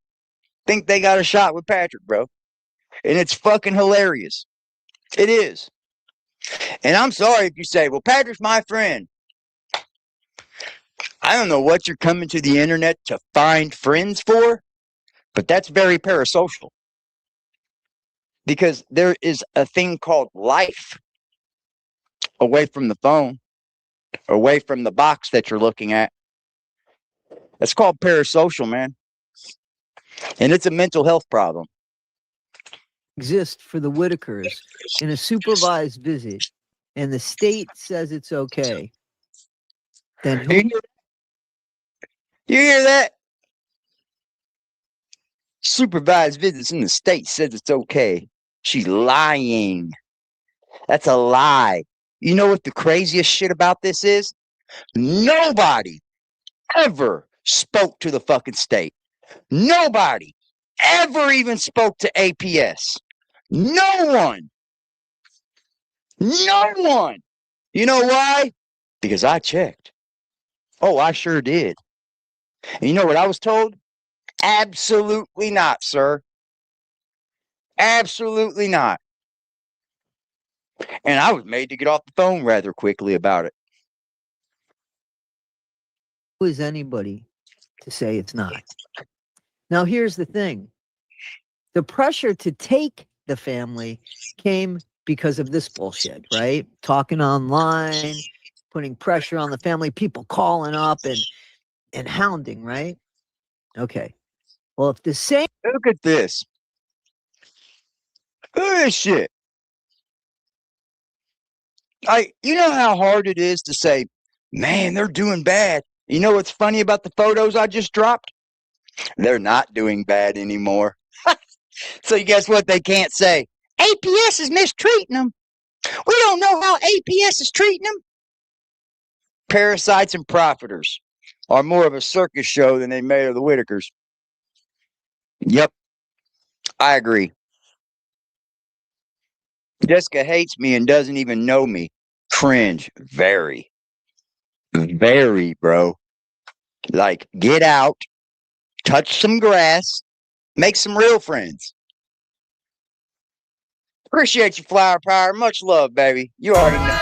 think they got a shot with Patrick, bro. And it's fucking hilarious. It is. And I'm sorry if you say, well, Patrick's my friend. I don't know what you're coming to the internet to find friends for, but that's very parasocial. Because there is a thing called life away from the phone, away from the box that you're looking at. That's called parasocial, man. And it's a mental health problem. Exist for the Whittakers in a supervised visit, and the state says it's okay, then who You hear that? Supervised visits in the state says it's okay. She's lying. That's a lie. You know what the craziest shit about this is? Nobody ever spoke to the fucking state. Nobody ever even spoke to APS. No one. No one. You know why? Because I checked. Oh, I sure did. And you know what I was told? Absolutely not, sir. Absolutely not. And I was made to get off the phone rather quickly about it. is anybody to say it's not? Now, here's the thing. The pressure to take the family came because of this bullshit, right? Talking online, putting pressure on the family, people calling up and hounding, right? Okay. Well, if the same Look at this. Look at this shit. You know how hard it is to say, man, they're doing bad. You know what's funny about the photos I just dropped? They're not doing bad anymore. So guess what they can't say? APS is mistreating them. We don't know how APS is treating them. Parasites and profiters are more of a circus show than they made of the Whittakers. Yep, I agree. Jessica hates me and doesn't even know me. Cringe. Very. Very, bro. Like, get out, touch some grass, make some real friends. Appreciate you, Flower Power. Much love, baby. You already know.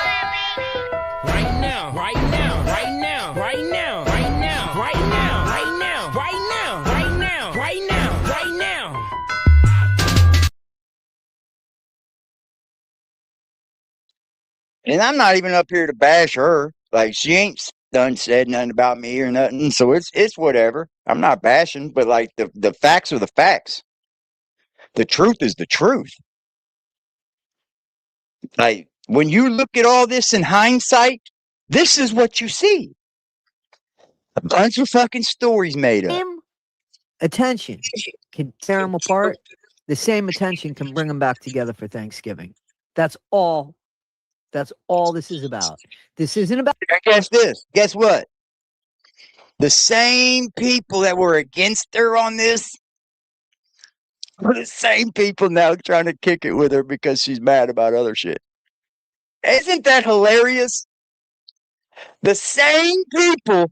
Right now, right now, right now, right now, right now, right now, right now, right now, right now, right now, right now. And I'm not even up here to bash her. Like, she ain't done said nothing about me or nothing. So it's whatever. I'm not bashing, but like the facts are the facts. The truth is the truth. Like, when you look at all this in hindsight, this is what you see. A bunch of fucking stories made up. attention can tear them apart, the same attention can bring them back together for Thanksgiving. That's all. That's all this is about. This isn't about. Guess this. Guess what? The same people that were against her on this are the same people now trying to kick it with her because she's mad about other shit. Isn't that hilarious? The same people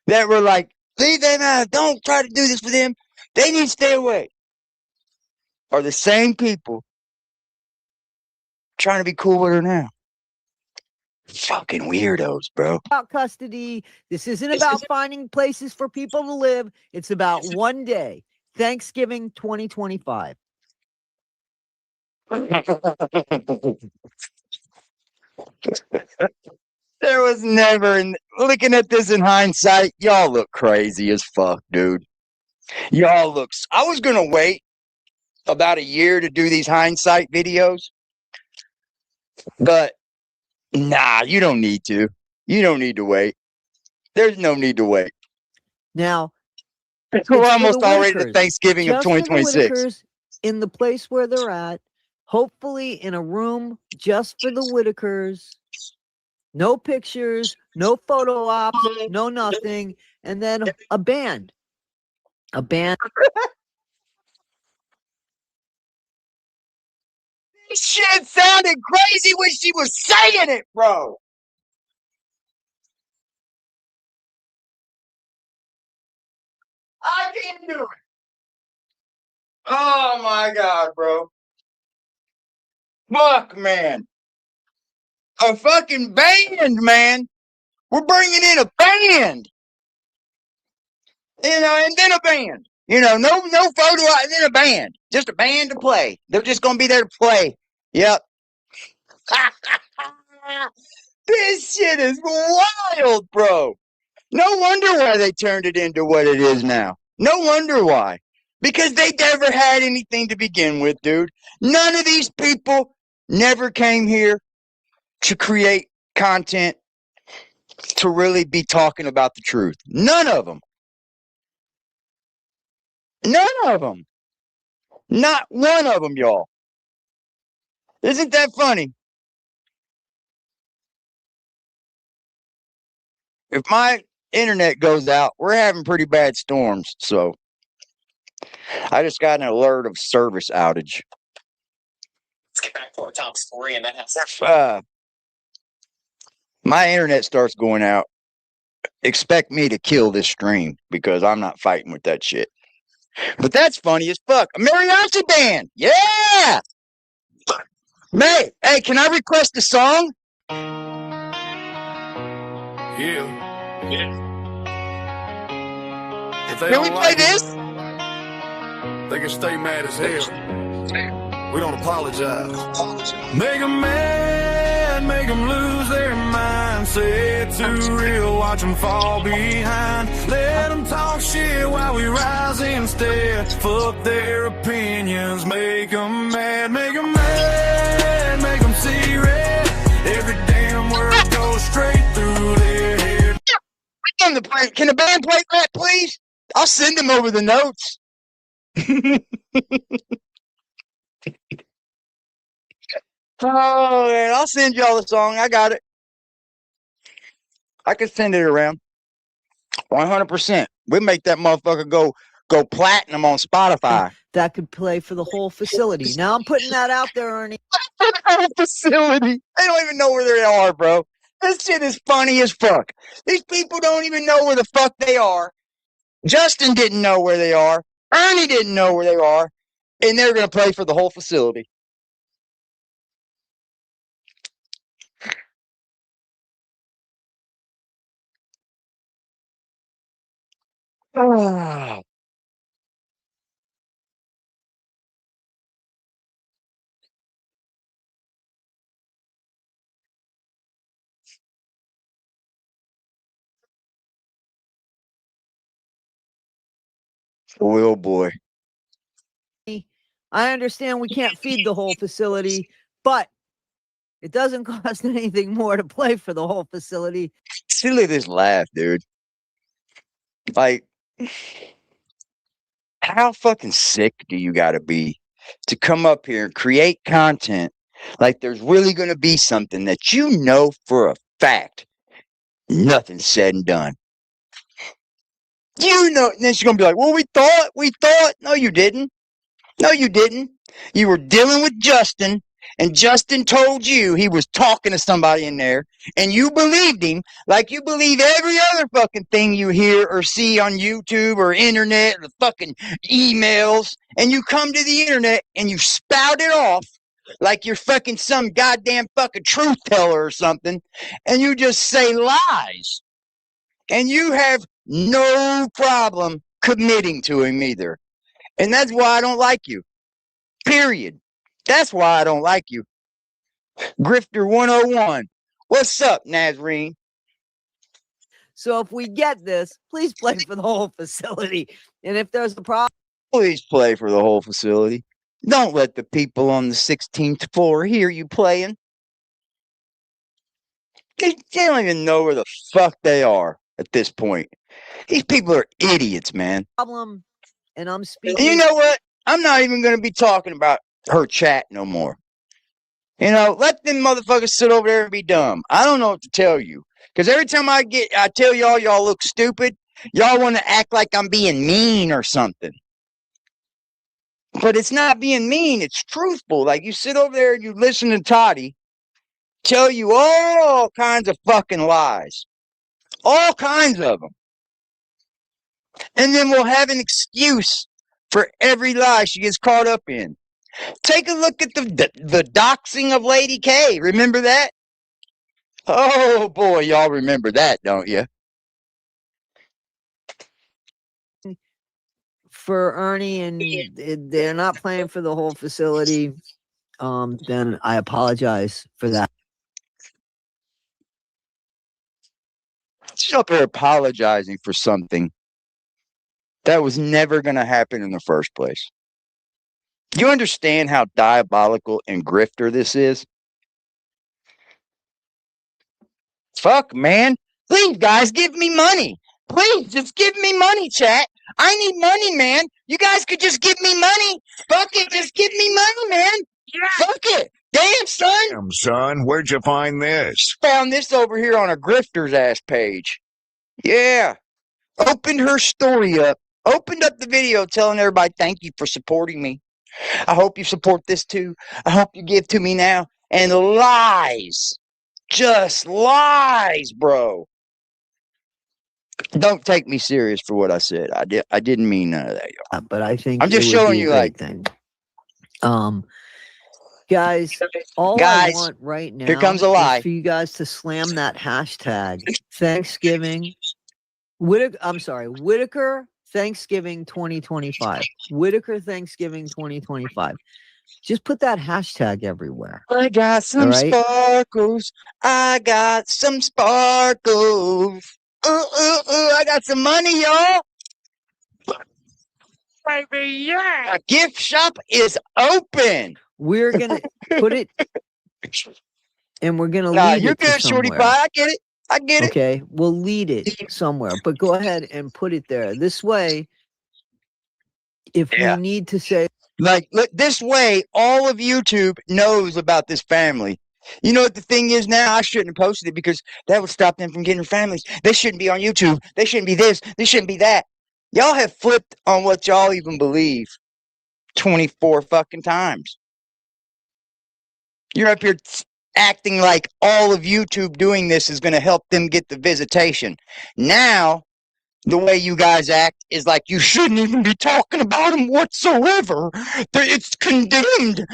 that were like, Leave them out. Don't try to do this with them. They need to stay away. Are the same people trying to be cool with her now. Fucking weirdos, bro. About custody. This isn't about finding places for people to live. It's about one day, Thanksgiving 2025. There was never, looking at this in hindsight, y'all look crazy as fuck, dude. Y'all look, I was going to wait about a year to do these hindsight videos, but nah, you don't need to. You don't need to wait. There's no need to wait. Now, We're almost already to Thanksgiving of just for the 2026. Whittakers in the place where they're at, hopefully in a room just for the Whittakers. No pictures, no photo ops, no nothing. And then a band. A band. This shit sounded crazy when she was saying it, bro. I can't do it. Oh my God, bro. Fuck, man. A fucking band, man. We're bringing in a band. You know, and then a band. You know, no photo, and then a band. Just a band to play. They're just going to be there to play. Yep. This shit is wild, bro. No wonder why they turned it into what it is now. No wonder why. Because they never had anything to begin with, dude. None of these people never came here to create content to really be talking about the truth. None of them. None of them. Not one of them, y'all. Isn't that funny? If my internet goes out, we're having pretty bad storms, so I just got an alert of service outage. Let's get back to our top story, and that has My internet starts going out. Expect me to kill this stream because I'm not fighting with that shit. But that's funny as fuck. A mariachi band. Yeah. Hey, can I request a song? Yeah. If they Can we don't play like this? it, they can stay mad as hell. We don't apologize. Make them mad, make them lose their mind. Say it's too real, watch them fall behind. Let them talk shit while we rise instead. Fuck their opinions, make them mad, make them mad, make them see red. Every damn word goes straight through their head. Can the band play that, please? I'll send them over the notes. Oh, man, I'll send y'all the song. I got it. I can send it around. 100%. We'll make that motherfucker go platinum on Spotify. That could play for the whole facility. Now I'm putting that out there, Ernie. Facility. They don't even know where they are, bro. This shit is funny as fuck. These people don't even know where the fuck they are. Justin didn't know where they are. Ernie didn't know where they are. And they're going to play for the whole facility. Ah. Oh boy. I understand we can't feed the whole facility, but it doesn't cost anything more to play for the whole facility. See, look at this laugh, dude. Like, how fucking sick do you got to be to come up here and create content like there's really going to be something that you know for a fact nothing's said and done? You know, and then she's going to be like, well, we thought. No, you didn't. No, you didn't. You were dealing with Justin and Justin told you he was talking to somebody in there, and you believed him like you believe every other fucking thing you hear or see on YouTube or internet or fucking emails, and you come to the internet and you spout it off like you're fucking some goddamn fucking truth teller or something, and you just say lies. And you have no problem committing to him either. And that's why I don't like you. Period. That's why I don't like you. Grifter 101. What's up, Nazarene? So if we get this, please play for the whole facility. And if there's a problem, Please play for the whole facility. Don't let the people on the 16th floor hear you playing. They don't even know where the fuck they are at this point. These people are idiots, man. and I'm And speaking. you know what? I'm not even going to be talking about her chat no more. You know, let them motherfuckers sit over there and be dumb. I don't know what to tell you. Because every time I tell y'all look stupid, y'all want to act like I'm being mean or something. But it's not being mean. It's truthful. Like, you sit over there and you listen to Toddy tell you all kinds of fucking lies. All kinds of them. And then we'll have an excuse for every lie she gets caught up in. Take a look at the doxing of Lady K. Remember that? Oh, boy, y'all remember that, don't you? For Ernie, and they're not playing for the whole facility, then I apologize for that. She's up there apologizing for something that was never going to happen in the first place. Do you understand how diabolical and grifter this is? Fuck, man. Please, guys, give me money. Please, just give me money, chat. I need money, man. You guys could just give me money. Fuck it, just give me money, man. Fuck it. Damn, son. Damn, son, where'd you find this? Found this over here on a grifter's ass page. Yeah. Opened her story up. Opened up the video telling everybody, thank you for supporting me. I hope you support this too. I hope you give to me now. And lies. Just lies, bro. Don't take me serious for what I said. I didn't mean none of that, y'all. But I think I'm just it would showing be a you, great like, thing. Guys, all Guys, I want right now here comes a lie. is for you guys to slam that hashtag Thanksgiving. Whittaker Thanksgiving 2025. Whittaker Thanksgiving 2025. Just put that hashtag everywhere. I got some right. sparkles. I got some sparkles. I got some money, y'all. Baby, yeah. A gift shop is open. We're gonna put it, and we're gonna Nah, lead you're it to good, Shorty somewhere. Pie. I get it. I get it. Okay, we'll lead it somewhere, but go ahead and put it there. This way, if Yeah. we need to say, Like, look, this way, all of YouTube knows about this family. You know what the thing is now? I shouldn't have posted it because that would stop them from getting their families. They shouldn't be on YouTube. They shouldn't be this. They shouldn't be that. Y'all have flipped on what y'all even believe 24 fucking times. You're up here acting like all of YouTube doing this is going to help them get the visitation. Now, the way you guys act is like you shouldn't even be talking about them whatsoever. It's condemned.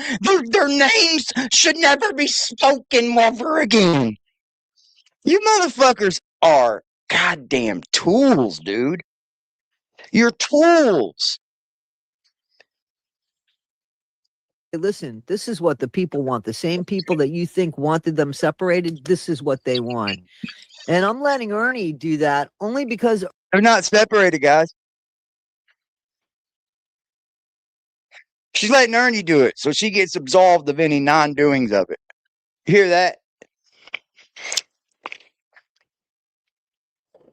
Their names should never be spoken ever again. You motherfuckers are goddamn tools, dude. You're tools. listen, this is what the people want. The same people that you think wanted them separated, this is what they want. And I'm letting Ernie do that only because They're not separated, guys. She's letting Ernie do it, so she gets absolved of any non-doings of it. You hear that?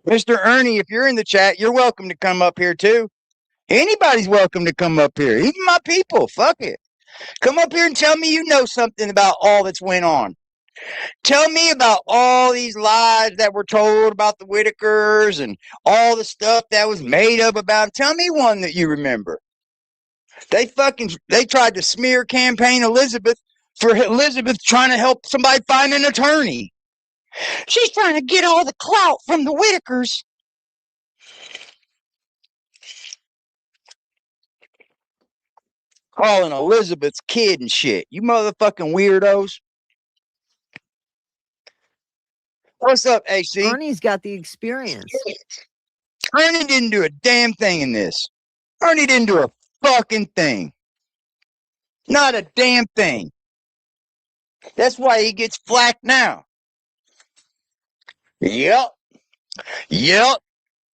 Mr. Ernie, if you're in the chat, you're welcome to come up here too. Anybody's welcome to come up here. Even my people. Fuck it. Come up here and tell me you know something about all that's went on. Tell me about all these lies that were told about the Whittakers and all the stuff that was made up about. Tell me one that you remember. They tried to smear campaign Elizabeth for Elizabeth trying to help somebody find an attorney. She's trying to get all the clout from the Whittakers. Calling Elizabeth's kid and shit. You motherfucking weirdos. What's up, AC? Ernie's got the experience. Ernie didn't do a damn thing in this. Ernie didn't do a fucking thing. Not a damn thing. That's why he gets flack now. Yep. Yep.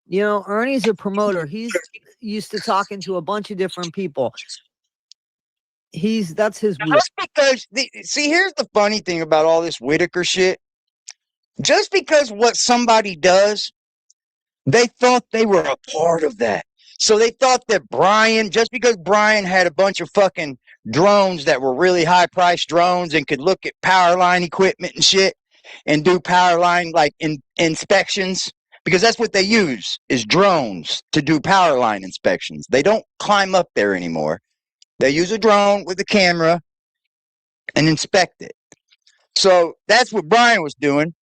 You know, Ernie's a promoter. He's used to talking to a bunch of different people. That's his weird. Just because, see, here's the funny thing about all this Whittaker shit. Just because what somebody does, they thought they were a part of that. So they thought that Brian, just because Brian had a bunch of fucking drones that were really high-priced drones and could look at power line equipment and shit and do power line like inspections, because that's what they use is drones to do power line inspections. They don't climb up there anymore. They use a drone with a camera and inspect it. So that's what Brian was doing.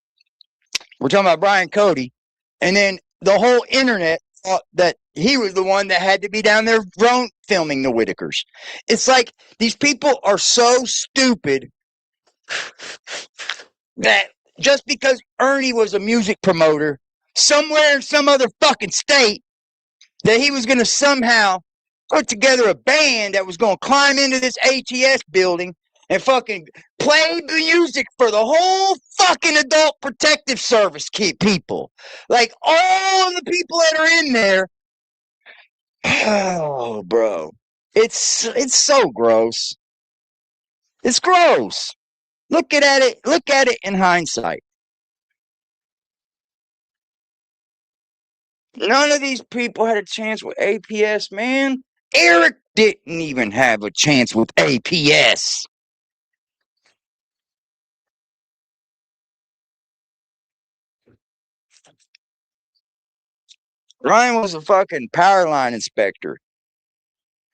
We're talking about Brian Cody. And then the whole internet thought that he was the one that had to be down there drone filming the Whittakers. It's like these people are so stupid that just because Ernie was a music promoter somewhere in some other fucking state, that he was going to somehow put together a band that was going to climb into this ATS building and fucking play the music for the whole fucking Adult Protective Service people. Like, all of the people that are in there. Oh, bro. It's so gross. It's gross. Look at it in hindsight. None of these people had a chance with APS, man. Eric didn't even have a chance with APS. Ryan was a fucking power line inspector.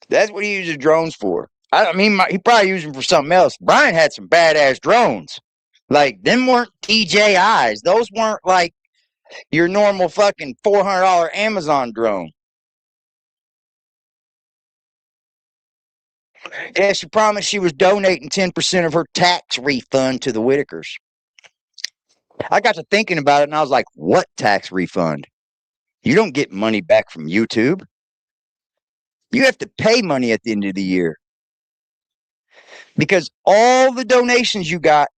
That's what he uses drones for. I mean, he probably used them for something else. Brian had some badass drones. Like, them weren't DJIs. Those weren't like your normal fucking $400 Amazon drone. Yeah, she promised she was donating 10% of her tax refund to the Whittakers. I got to thinking about it, and I was like, what tax refund? You don't get money back from YouTube. You have to pay money at the end of the year. Because all the donations you got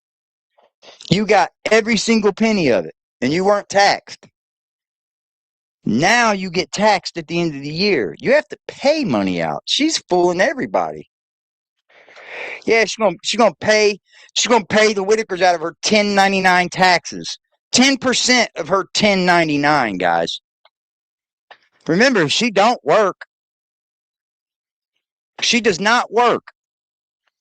every single penny of it, and you weren't taxed. Now you get taxed at the end of the year. You have to pay money out. She's fooling everybody. Yeah, she's gonna pay the Whittakers out of her 1099 taxes. 10% of her 1099, guys. Remember, she don't work. She does not work.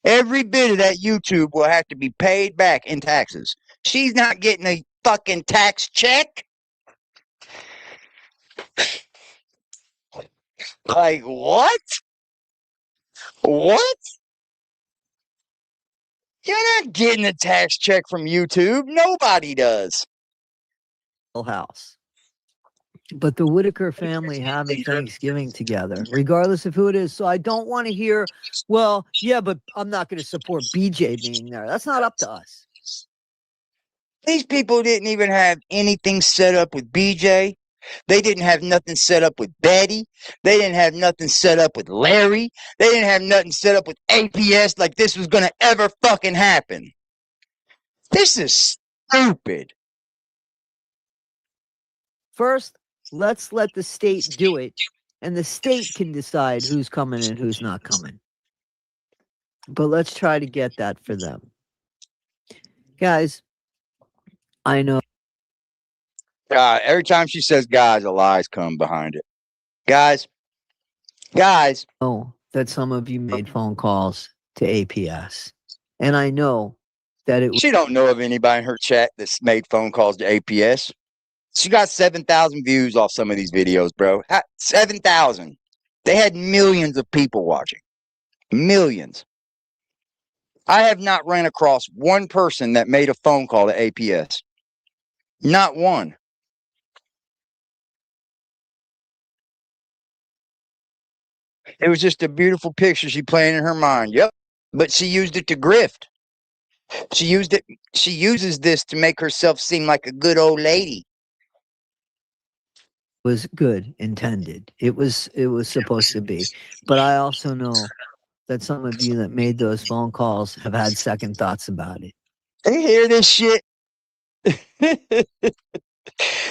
Every bit of that YouTube will have to be paid back in taxes. She's not getting a fucking tax check. Like, what? What? You're not getting a tax check from YouTube. Nobody does. House. But the Whittaker family having Thanksgiving together, regardless of who it is. So I don't want to hear, well, yeah, but I'm not going to support BJ being there. That's not up to us. These people didn't even have anything set up with BJ. They didn't have nothing set up with Betty. They didn't have nothing set up with Larry. They didn't have nothing set up with APS like this was going to ever fucking happen. This is stupid. First, let's let the state do it, and the state can decide who's coming and who's not coming. But let's try to get that for them. Guys, I know. Every time she says guys, a lie's come behind it. Guys. Know that some of you made phone calls to APS. And I know that it was. She don't know of anybody in her chat that's made phone calls to APS. She got 7,000 views off some of these videos, bro. 7,000. They had millions of people watching. Millions. I have not ran across one person that made a phone call to APS. Not one. It was just a beautiful picture she playing in her mind. Yep. But she used it to grift. She uses this to make herself seem like a good old lady. Was good intended. It was supposed to be. But I also know that some of you that made those phone calls have had second thoughts about it. You hear this shit?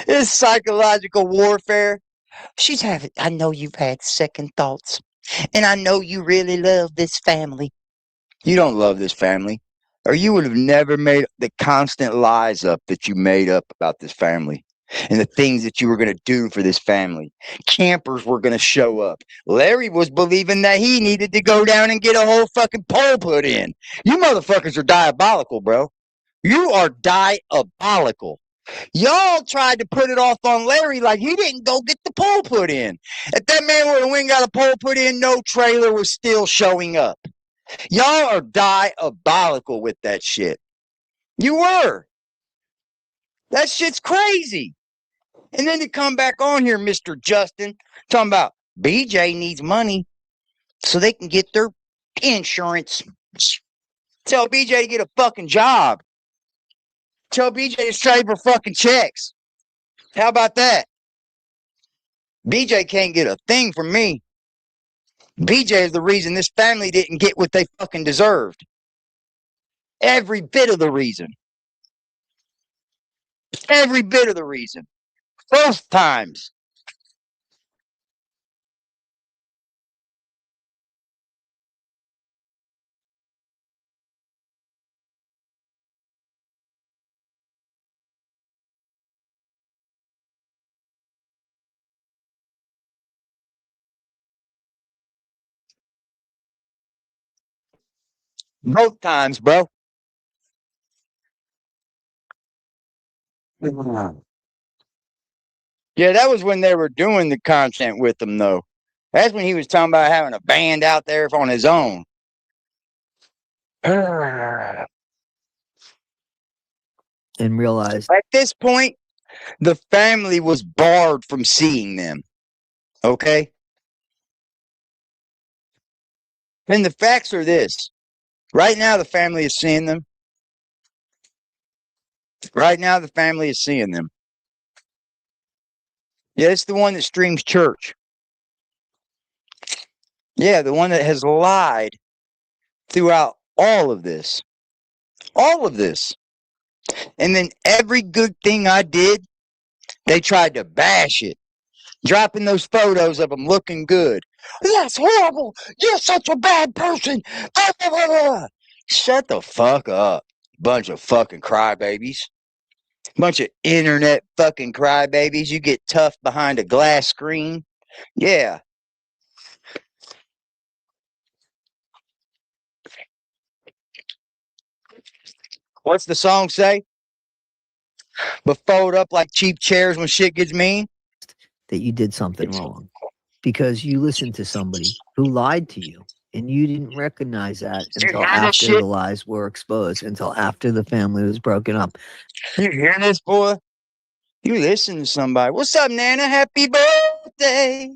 It's psychological warfare. She's having, I know you've had second thoughts. And I know you really love this family. You don't love this family. Or you would have never made the constant lies up that you made up about this family. And the things that you were going to do for this family. Campers were going to show up. Larry was believing that he needed to go down and get a whole fucking pole put in. You motherfuckers are diabolical, bro. You are diabolical. Y'all tried to put it off on Larry like he didn't go get the pole put in. If that man would have went and got a pole put in, no trailer was still showing up. Y'all are diabolical with that shit. You were. That shit's crazy. And then to come back on here, Mr. Justin, talking about BJ needs money so they can get their insurance. Tell BJ to get a fucking job. Tell BJ to trade for fucking checks. How about that? BJ can't get a thing from me. BJ is the reason this family didn't get what they fucking deserved. Every bit of the reason. Every bit of the reason. Both times. Both times, bro. Yeah, that was when they were doing the content with him, though. That's when he was talking about having a band out there on his own. At And realized this point, the family was barred from seeing them. Okay? And the facts are this. Right now, the family is seeing them. Right now, the family is seeing them. Yeah, it's the one that streams church. Yeah, the one that has lied throughout all of this. All of this. And then every good thing I did, they tried to bash it. Dropping those photos of them looking good. That's horrible. You're such a bad person. Blah, blah, blah, blah. Shut the fuck up. Bunch of fucking crybabies. Bunch of internet fucking crybabies. You get tough behind a glass screen. Yeah. What's the song say? But fold up like cheap chairs when shit gets mean. that you did something wrong because you listened to somebody who lied to you and you didn't recognize that until after the lies were exposed, until after the family was broken up. You hear this, boy? You listen to somebody. What's up, Nana? Happy birthday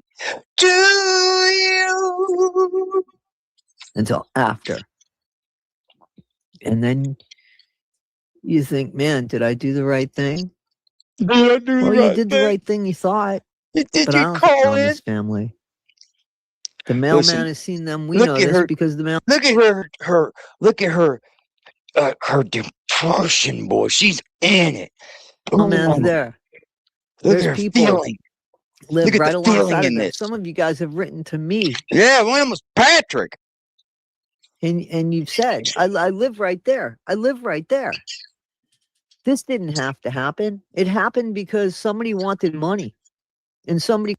to you. Until after. And then you think, man, did I do the right thing? Did I do Well, the you right did thing? the right thing, you thought. Did But I you don't think call on in? this family. The mailman Listen, has seen them. We look know at this her- because the mailman Look at look at her depression, boy. She's in it. man's Ooh, there. Look There's at her people feeling. live Look at right the feeling alongside in of them. this. Some of you guys have written to me Yeah, one of them was Patrick. and you've said, I live right there. I live right there. This didn't have to happen. It happened because somebody wanted money and somebody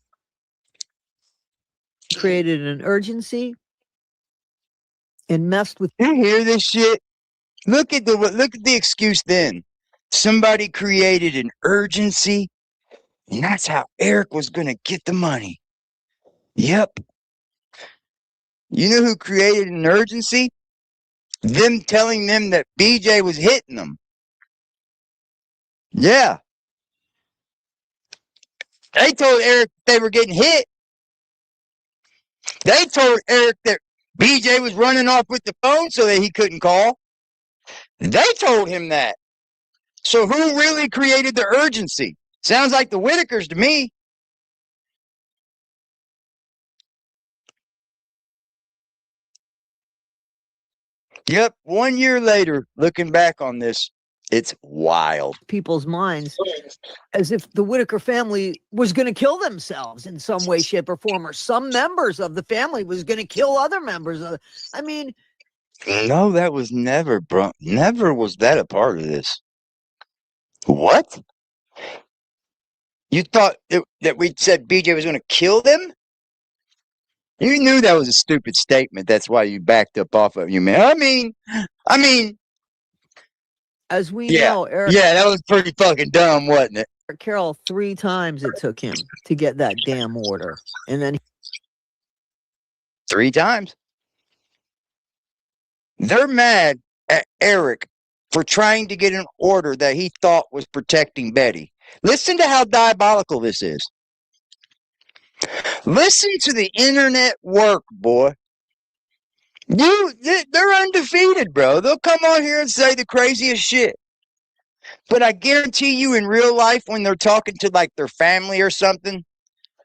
created an urgency and messed with. You hear this shit? Look at the excuse then. Somebody created an urgency, and that's how Eric was gonna get the money. Yep. You know who created an urgency? them telling them that BJ was hitting them. Yeah. They told Eric they were getting hit. They told Eric that BJ was running off with the phone so that he couldn't call. They told him that. So who really created the urgency? Sounds like the Whittakers to me. Yep, 1 year later, looking back on this, it's wild. People's minds as if the Whittaker family was going to kill themselves in some way, shape, or form, or some members of the family was going to kill other members of. I mean, no, that was never, bro. Never was that a part of this. What? You thought that we said BJ was going to kill them? You knew that was a stupid statement. That's why you backed up off of you, man. I mean. As we know, Eric. Yeah, that was pretty fucking dumb, wasn't it? Carroll, 3 times it took him to get that damn order, and then 3 times. They're mad at Eric for trying to get an order that he thought was protecting Betty. Listen to how diabolical this is. Listen to the internet work, boy. They're undefeated, bro. They'll come on here and say the craziest shit. But I guarantee you in real life, when they're talking to like their family or something,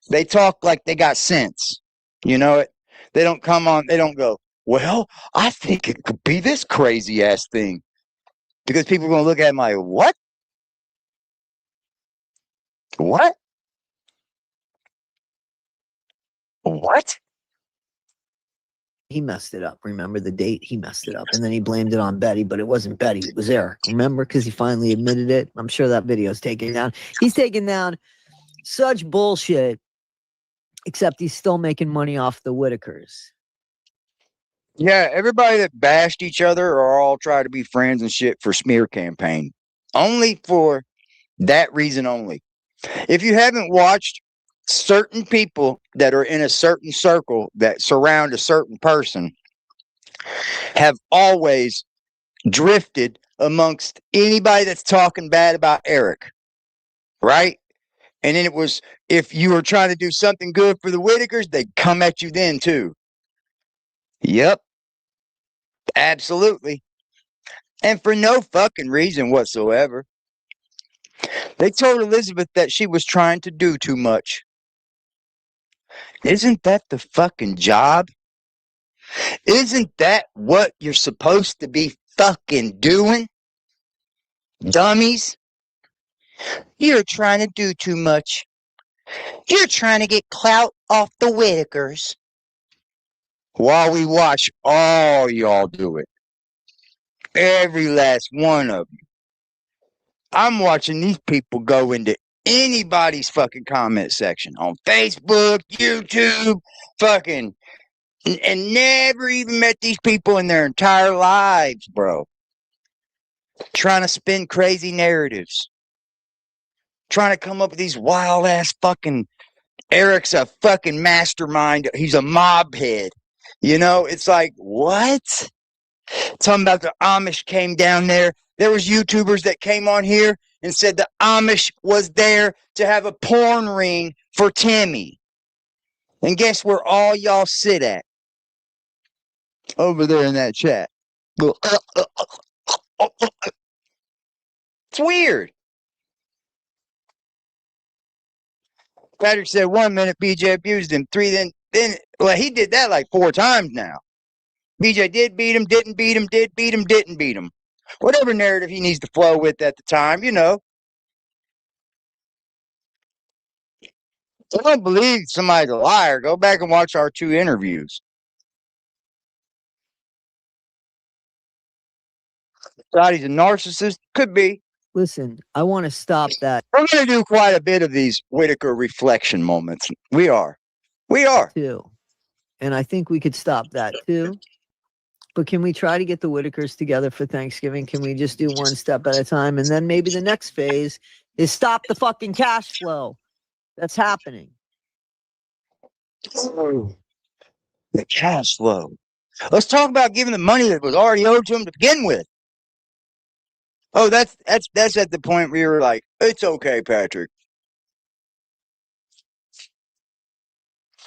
they talk like they got sense. You know it? They don't come on, they don't go, well, I think it could be this crazy ass thing. Because people are going to look at them like, what? What? What? he messed it up. Remember the date? He messed it up. And then he blamed it on Betty, but it wasn't Betty. It was Eric. Remember? Because he finally admitted it. I'm sure that video's taken down. He's taken down such bullshit, except he's still making money off the Whittakers. Yeah, everybody that bashed each other are all trying to be friends and shit for smear campaign. Only for that reason only. If you haven't watched, certain people that are in a certain circle that surround a certain person have always drifted amongst anybody that's talking bad about Eric, right? And then it was, if you were trying to do something good for the Whittakers, they'd come at you then too. Yep. Absolutely. And for no fucking reason whatsoever. They told Elizabeth that she was trying to do too much. Isn't that the fucking job? Isn't that what you're supposed to be fucking doing? Dummies. You're trying to do too much. You're trying to get clout off the Whittakers. While we watch all y'all do it. Every last one of you. I'm watching these people go into anybody's fucking comment section on Facebook, YouTube, fucking, and never even met these people in their entire lives, bro. Trying to spin crazy narratives. Trying to come up with these wild ass fucking, Eric's a fucking mastermind. He's a mob head. You know, it's like, what? Talking about the Amish came down there. There was YouTubers that came on here and said the Amish was there to have a porn ring for Timmy. And guess where all y'all sit at? Over there in that chat. It's weird. Patrick said 1 minute BJ abused him. 3 then well, he did that like 4 times now. BJ did beat him, didn't beat him, did beat him, didn't beat him. Whatever narrative he needs to flow with at the time, you know. I don't believe somebody's a liar. Go back and watch our 2 interviews. Thought he's a narcissist? Could be. Listen, I want to stop that. We're going to do quite a bit of these Whittaker reflection moments. We are. We are. Too. And I think we could stop that too. But can we try to get the Whittakers together for Thanksgiving? Can we just do one step at a time? And then maybe the next phase is stop the fucking cash flow that's happening. The cash flow. Let's talk about giving the money that was already owed to them to begin with. Oh, that's at the point where you're like, it's okay, Patrick.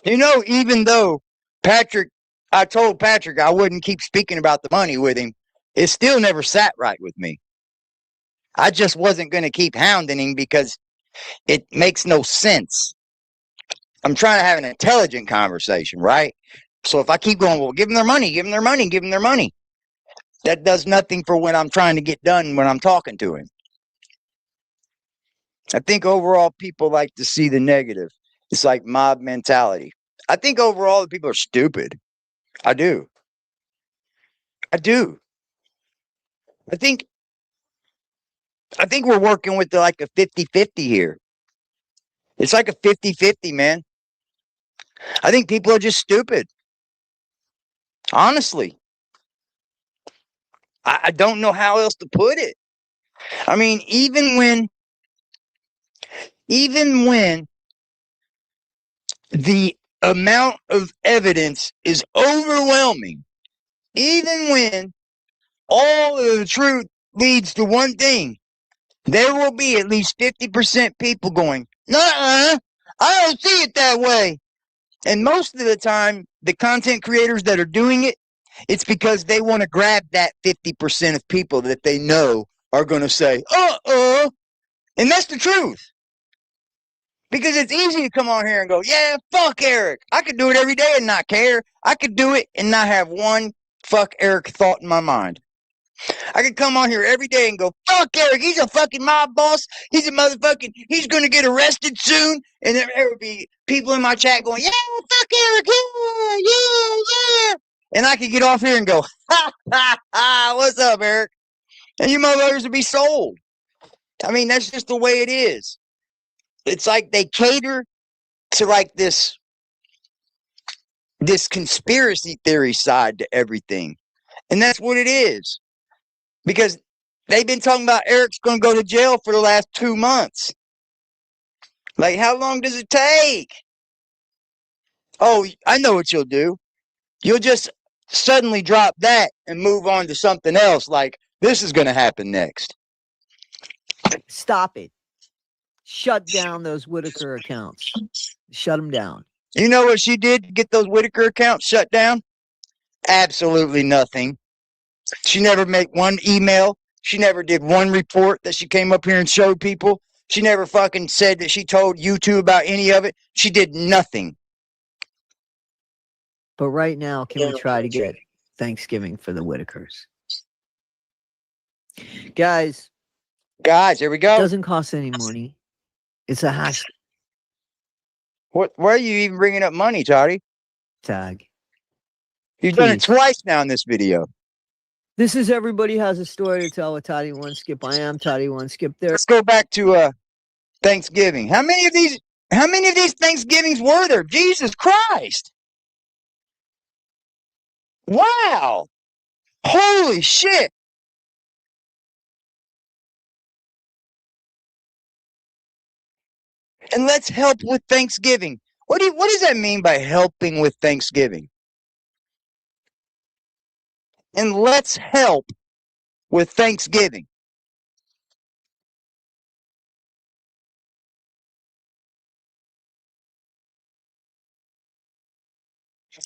You know, even though I told Patrick I wouldn't keep speaking about the money with him, it still never sat right with me. I just wasn't going to keep hounding him because it makes no sense. I'm trying to have an intelligent conversation, right? So if I keep going, well, give them their money, give them their money, give them their money. That does nothing for when I'm trying to get done when I'm talking to him. I think overall people like to see the negative. It's like mob mentality. I think overall the people are stupid. I do. I think we're working with like a 50-50 here. It's like a 50-50, man. I think people are just stupid. Honestly. I don't know how else to put it. I mean, even when the amount of evidence is overwhelming, even when all of the truth leads to one thing, there will be at least 50% people going, nuh-uh, I don't see it that way. And most of the time, the content creators that are doing it, it's because they want to grab that 50% of people that they know are going to say, and that's the truth. Because it's easy to come on here and go, yeah, fuck Eric. I could do it every day and not care. I could do it and not have one fuck Eric thought in my mind. I could come on here every day and go, fuck Eric. He's a fucking mob boss. He's a motherfucking, he's going to get arrested soon. And there would be people in my chat going, yeah, fuck Eric. Yeah. And I could get off here and go, ha, what's up, Eric? And you motherfuckers would be sold. I mean, that's just the way it is. It's like they cater to like this conspiracy theory side to everything. And that's what it is. Because they've been talking about Eric's going to go to jail for the last 2 months. Like, how long does it take? Oh, I know what you'll do. You'll just suddenly drop that and move on to something else. Like, this is going to happen next. Stop it. Shut down those Whittaker accounts. Shut them down. You know what she did to get those Whittaker accounts shut down? Absolutely nothing. She never made one email. She never did one report that she came up here and showed people. She never fucking said that she told YouTube about any of it. She did nothing. But right now, can we try to get Thanksgiving for the Whittakers? Guys, here we go. It doesn't cost any money. It's a hashtag. Why are you even bringing up money, Toddy? You've done it twice now in this video. This is Everybody Has a Story to Tell with Toddy One Skip. I am Toddy One Skip. There. Let's go back to Thanksgiving. How many of these Thanksgivings were there? Jesus Christ. Wow. Holy shit. And let's help with Thanksgiving. What does that mean by helping with Thanksgiving? And let's help with Thanksgiving.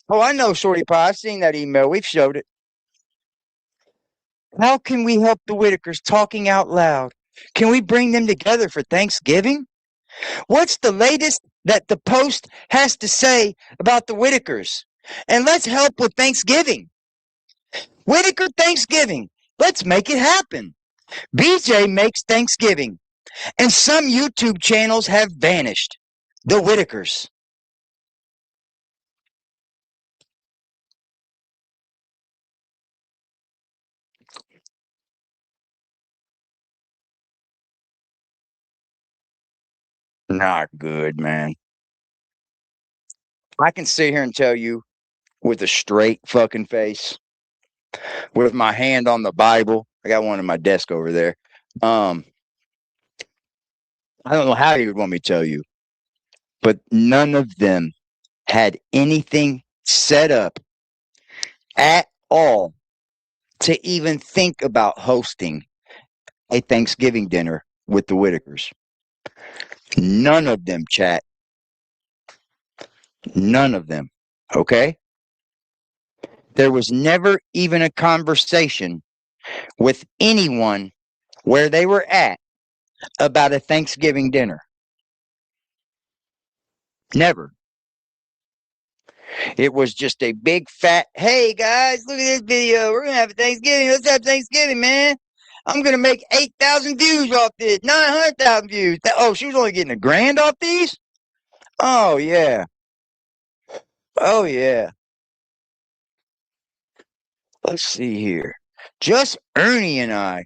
Oh, I know, Shorty Pie. I've seen that email. We've showed it. How can we help the Whittakers talking out loud? Can we bring them together for Thanksgiving? What's the latest that the Post has to say about the Whittakers? And let's help with Thanksgiving. Whittaker Thanksgiving. Let's make it happen. BJ makes Thanksgiving. And some YouTube channels have vanished. The Whittakers. Not good, man. I can sit here and tell you with a straight fucking face, with my hand on the Bible. I got one in my desk over there. I don't know how you would want me to tell you, but none of them had anything set up at all to even think about hosting a Thanksgiving dinner with the Whittakers. None of them, chat. None of them. Okay? There was never even a conversation with anyone where they were at about a Thanksgiving dinner. Never. It was just a big fat, hey guys, look at this video. We're going to have a Thanksgiving. Let's have Thanksgiving, man. I'm going to make 8,000 views off this, 900,000 views. Oh, she was only getting $1,000 off these? Oh, yeah. Oh, yeah. Let's see here. Just Ernie and I.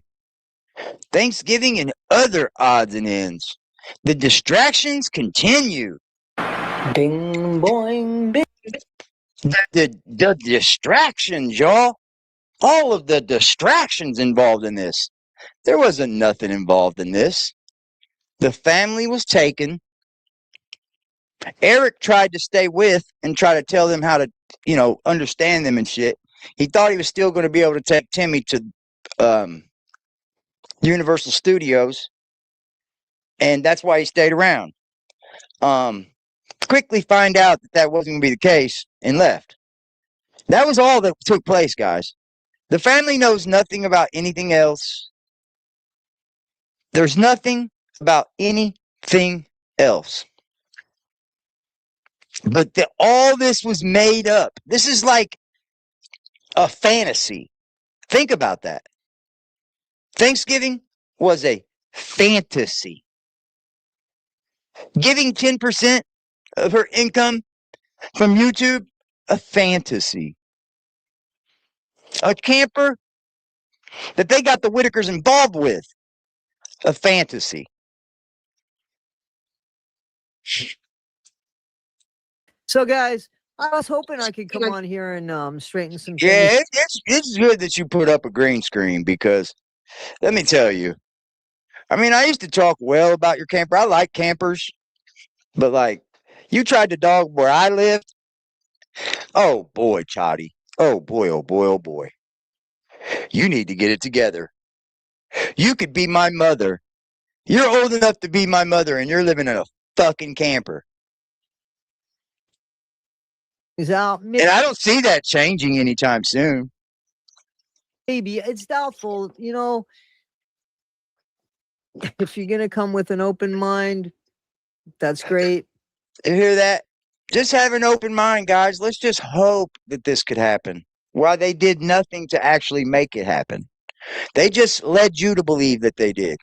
Thanksgiving and other odds and ends. The distractions continue. Ding boing ding. The distractions, y'all. All of the distractions involved in this. There wasn't nothing involved in this. The family was taken. Eric tried to stay with and try to tell them how to, understand them and shit. He thought he was still going to be able to take Timmy to Universal Studios, and that's why he stayed around. Quickly find out that wasn't going to be the case and left. That was all that took place, guys. The family knows nothing about anything else. There's nothing about anything else. But all this was made up. This is like a fantasy. Think about that. Thanksgiving was a fantasy. Giving 10% of her income from YouTube, a fantasy. A camper that they got the Whittakers involved with, a fantasy. So, guys, I was hoping I could come on here and straighten some things. Yeah, it's good that you put up a green screen because let me tell you, I mean, I used to talk well about your camper. I like campers, but like you tried to dog where I lived. Oh boy, Chotty. Oh boy, oh boy, oh boy. You need to get it together. You could be my mother. You're old enough to be my mother and you're living in a fucking camper. Is out. And I don't see that changing anytime soon. Maybe it's doubtful, if you're going to come with an open mind, that's great. You hear that? Just have an open mind, guys. Let's just hope that this could happen. While they did nothing to actually make it happen. They just led you to believe that they did.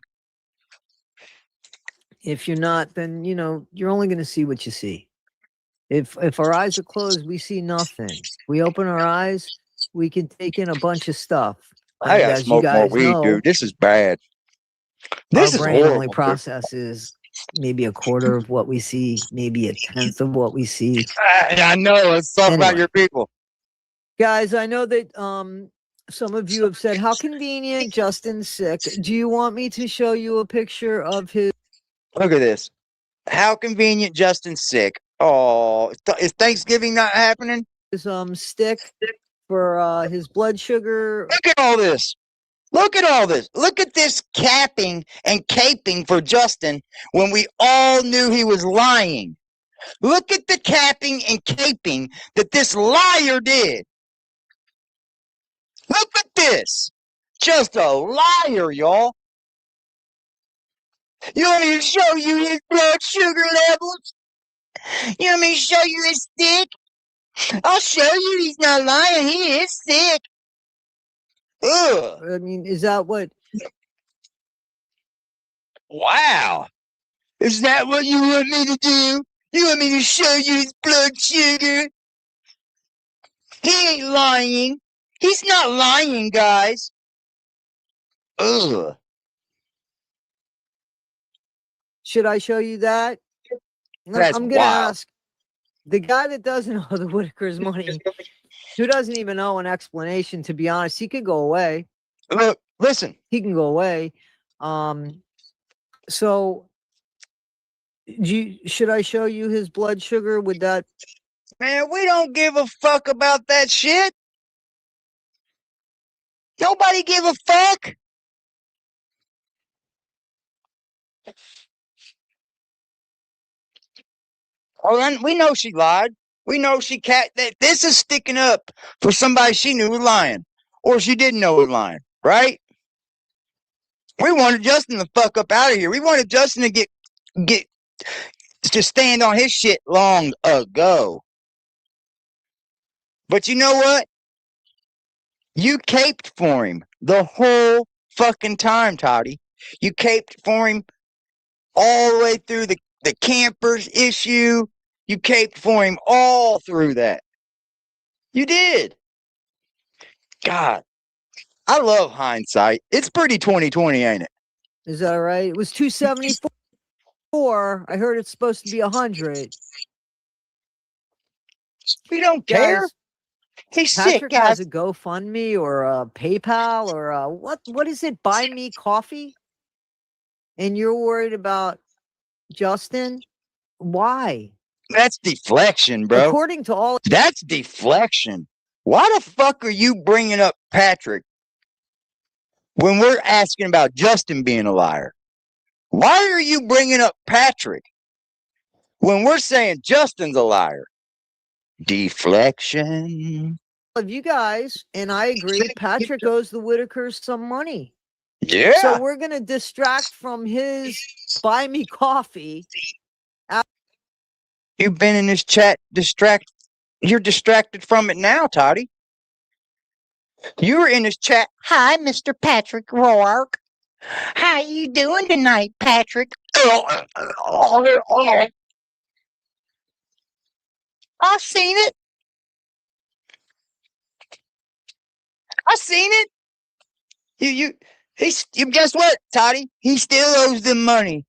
If you're not, then, you're only going to see what you see. If our eyes are closed, we see nothing. We open our eyes, we can take in a bunch of stuff. I gotta smoke more weed, dude. This is bad. This is brain horrible, only processes maybe a quarter of what we see, maybe a tenth of what we see. I know. Let's talk about your people. Guys, I know that some of you have said, how convenient, Justin's sick. Do you want me to show you a picture of his? Look at this. How convenient, Justin's sick. Oh, is Thanksgiving not happening? His stick for his blood sugar. Look at all this. Look at all this. Look at this capping and caping for Justin when we all knew he was lying. Look at the capping and caping that this liar did. Look at this. Just a liar, y'all. You want me to show you his blood sugar levels? You want me to show you his stick? I'll show you he's not lying. He is sick. Ugh. I mean, is that what? Wow. Is that what you want me to do? You want me to show you his blood sugar? He ain't lying. He's not lying, guys. Ugh. Should I show you that? That's I'm going to wild. ask the guy that doesn't know the Whittaker's money, who doesn't even know an explanation, to be honest. He could go away. Look, listen. He can go away. So should I show you his blood sugar? Would that? Man, we don't give a fuck about that shit. Nobody give a fuck. Oh, and we know she lied. We know she that this is sticking up for somebody she knew was lying, or she didn't know was lying, right? We wanted Justin to fuck up out of here. We wanted Justin to get to stand on his shit long ago. But you know what? You caped for him the whole fucking time, Toddy. You caped for him all the way through the campers issue. You caped for him all through that. You did. God, I love hindsight. It's pretty 2020, ain't it? Is that right? It was 274. I heard it's supposed to be 100. We don't care. Guys, He's Patrick sick, guys. has a GoFundMe or a PayPal or a what is it? Buy me coffee? And you're worried about Justin? Why? That's deflection, bro. According to all, That's deflection. Why the fuck are you bringing up Patrick when we're asking about Justin being a liar? Why are you bringing up Patrick when we're saying Justin's a liar? Deflection. of you guys, and I agree, Patrick owes the Whittakers some money. Yeah. So we're going to distract from his buy me coffee. You've been in this chat you're distracted from it now, Toddy. You were in this chat. Hi, Mr. Patrick Rourke. How you doing tonight, Patrick? I seen it. I seen it. You guess what, Toddy? He still owes them money.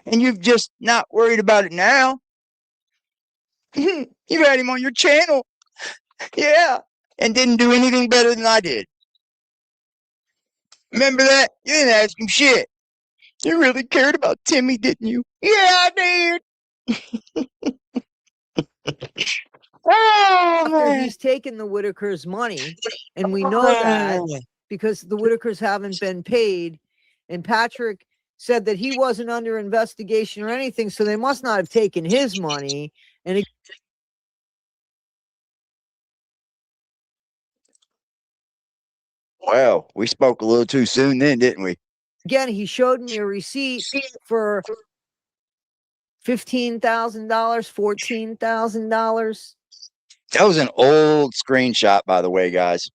And you've just not worried about it now. You had him on your channel. Yeah. And didn't do anything better than I did. Remember that? You didn't ask him shit. You really cared about Timmy, didn't you? Yeah, I did. Oh, man. He's taken the Whittakers' money, and we know that because the Whittakers haven't been paid. And Patrick said that he wasn't under investigation or anything, so they must not have taken his money. And well, we spoke a little too soon then, didn't we? again, he showed me a receipt for $15,000, $14,000. That was an old screenshot, by the way, guys.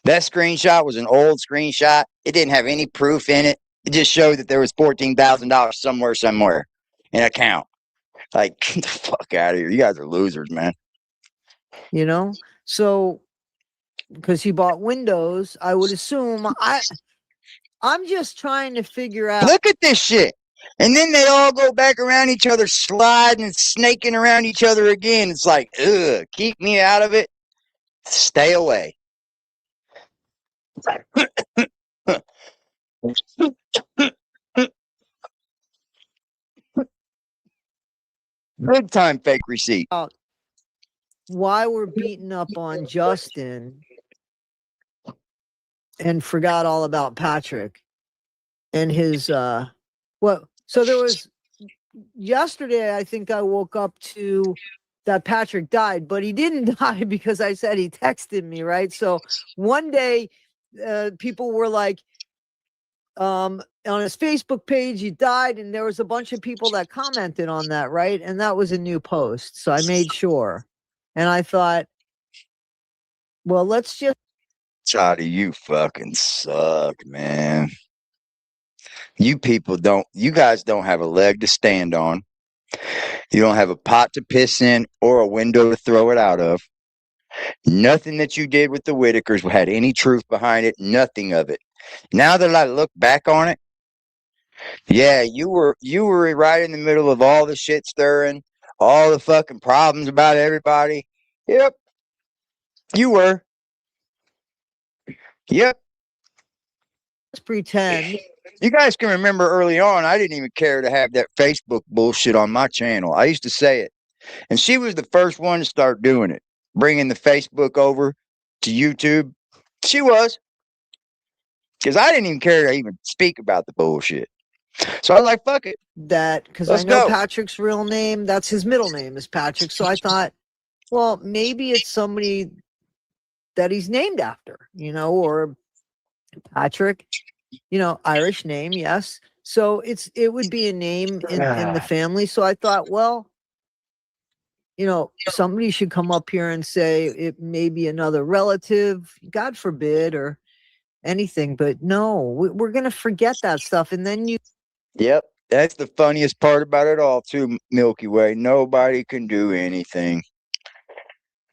That screenshot was an old screenshot. It didn't have any proof in it. It just showed that there was $14,000 somewhere in account. Like, get the fuck out of here. You guys are losers, man. You know? So, because he bought windows, I would assume I'm just trying to figure out. Look at this shit. And then they all go back around each other, sliding and snaking around each other again. It's like, ugh, keep me out of it. Stay away. Good time fake receipt. Why we're beating up on Justin and forgot all about Patrick and his so there was yesterday, I think I woke up to that Patrick died, but he didn't die because I said he texted me, right? So one day people were like on his Facebook page he died, and there was a bunch of people that commented on that, right? And that was a new post, so I made sure. And I thought, well, let's just. Toddy, you fucking suck, man. You guys don't have a leg to stand on. You don't have a pot to piss in or a window to throw it out of. Nothing that you did with the Whittakers had any truth behind it. Nothing of it. Now that I look back on it, yeah, you were right in the middle of all the shit stirring, all the fucking problems about everybody. Yep. You were. Yep. Let's pretend. You guys can remember early on, I didn't even care to have that Facebook bullshit on my channel. I used to say it. And she was the first one to start doing it, bringing the Facebook over to YouTube. She was. because I didn't even care to even speak about the bullshit. So I was like, fuck it. That because I Let's know go. Patrick's real name, that's his middle name is Patrick. So I thought, well, maybe it's somebody that he's named after, you know, or Patrick, you know, Irish name, yes. So it would be a name in the family. So I thought, well, you know, somebody should come up here and say it may be another relative, God forbid, or anything. But no, we're gonna forget that stuff, and then you. Yep. That's the funniest part about it all, too, Milky Way. Nobody can do anything.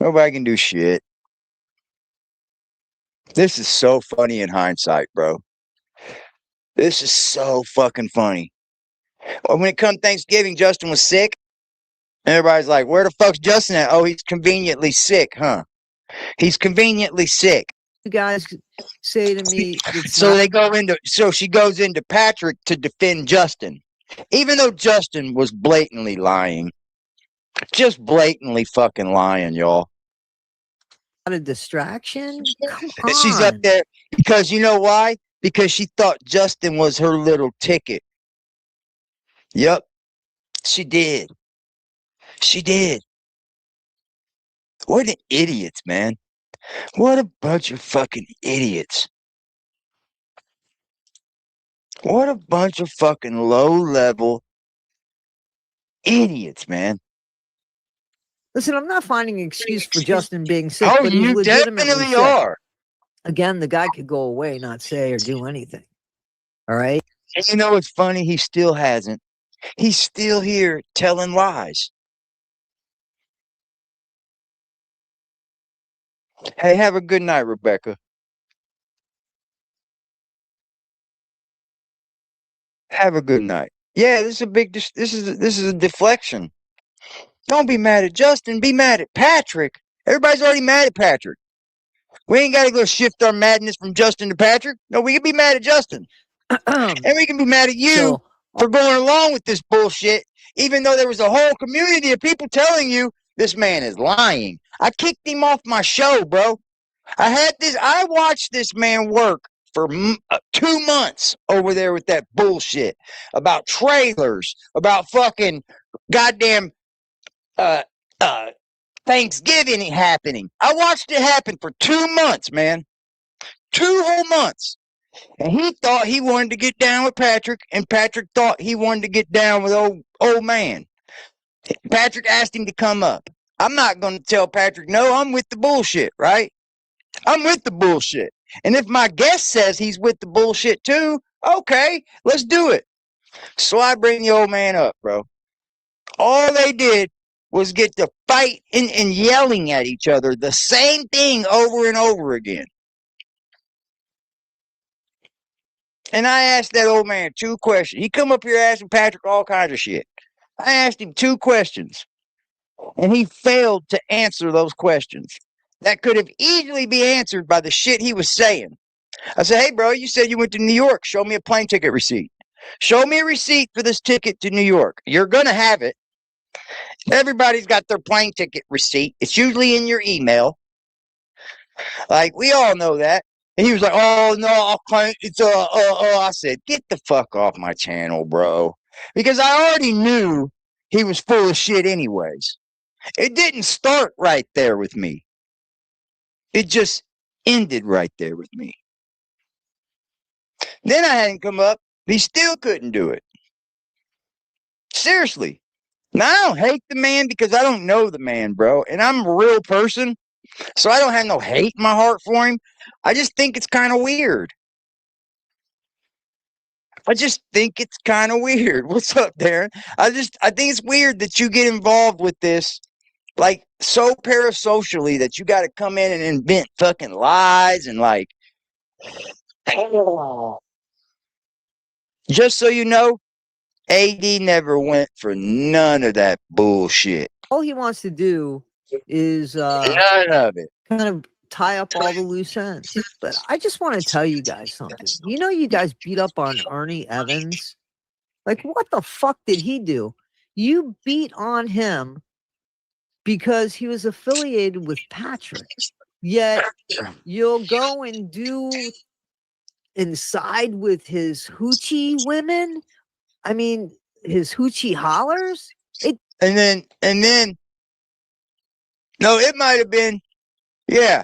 Nobody can do shit. This is so funny in hindsight, bro. This is so fucking funny. When it comes Thanksgiving, Justin was sick. Everybody's like, where the fuck's Justin at? Oh, he's conveniently sick, huh? He's conveniently sick. You guys say to me, it's So she goes into Patrick to defend Justin. Even though Justin was blatantly lying. Just blatantly fucking lying, y'all. not a distraction. Come on. She's up there because you know why? Because she thought Justin was her little ticket. Yep. She did. She did. What an idiots, man. What a bunch of fucking idiots. What a bunch of fucking low-level idiots, man. Listen, I'm not finding an excuse for Justin being sick, Oh, but he's you legitimately definitely sick. are. Again, the guy could go away, not say or do anything. All right. And you know what's funny? He still hasn't. He's still here telling lies. Hey, have a good night, Rebecca. Have a good night. Yeah, this is a big. This is a deflection. Don't be mad at Justin. Be mad at Patrick. Everybody's already mad at Patrick. We ain't got to go shift our madness from Justin to Patrick. No, we can be mad at Justin, and we can be mad at you for going along with this bullshit, even though there was a whole community of people telling you this man is lying. I kicked him off my show, bro. I watched this man work for 2 months over there with that bullshit about trailers, about fucking goddamn Thanksgiving happening. I watched it happen for 2 months, man. 2 whole months. And he thought he wanted to get down with Patrick, and Patrick thought he wanted to get down with old man. Patrick asked him to come up. I'm not going to tell Patrick, no, I'm with the bullshit, right? I'm with the bullshit. And if my guest says he's with the bullshit too, okay, let's do it. So I bring the old man up, bro. All they did was get to fight and yelling at each other the same thing over and over again. And I asked that old man 2 questions. He come up here asking Patrick all kinds of shit. I asked him 2 questions, and he failed to answer those questions. That could have easily been answered by the shit he was saying. I said, hey, bro, you said you went to New York. Show me a plane ticket receipt. Show me a receipt for this ticket to New York. You're going to have it. Everybody's got their plane ticket receipt. It's usually in your email. Like, we all know that. And he was like, oh, no, I'll claim it's, I said, get the fuck off my channel, bro. Because I already knew he was full of shit anyways. It didn't start right there with me. It just ended right there with me. Then I had him come up. He still couldn't do it. Seriously. Now, I don't hate the man because I don't know the man, bro. And I'm a real person. So I don't have no hate in my heart for him. I just think it's kind of weird. What's up, Darren? I think it's weird that you get involved with this, like, so parasocially that you got to come in and invent fucking lies and, like, just so you know, AD never went for none of that bullshit. All he wants to do is None of it. kind of tie up all the loose ends. But I just want to tell you guys something. You know, you guys beat up on Ernie Evans. Like, what the fuck did he do? You beat on him because he was affiliated with Patrick. Yet you'll go and do and side with his hoochie women. I mean, his hoochie hollers. And then, no, it might have been, yeah.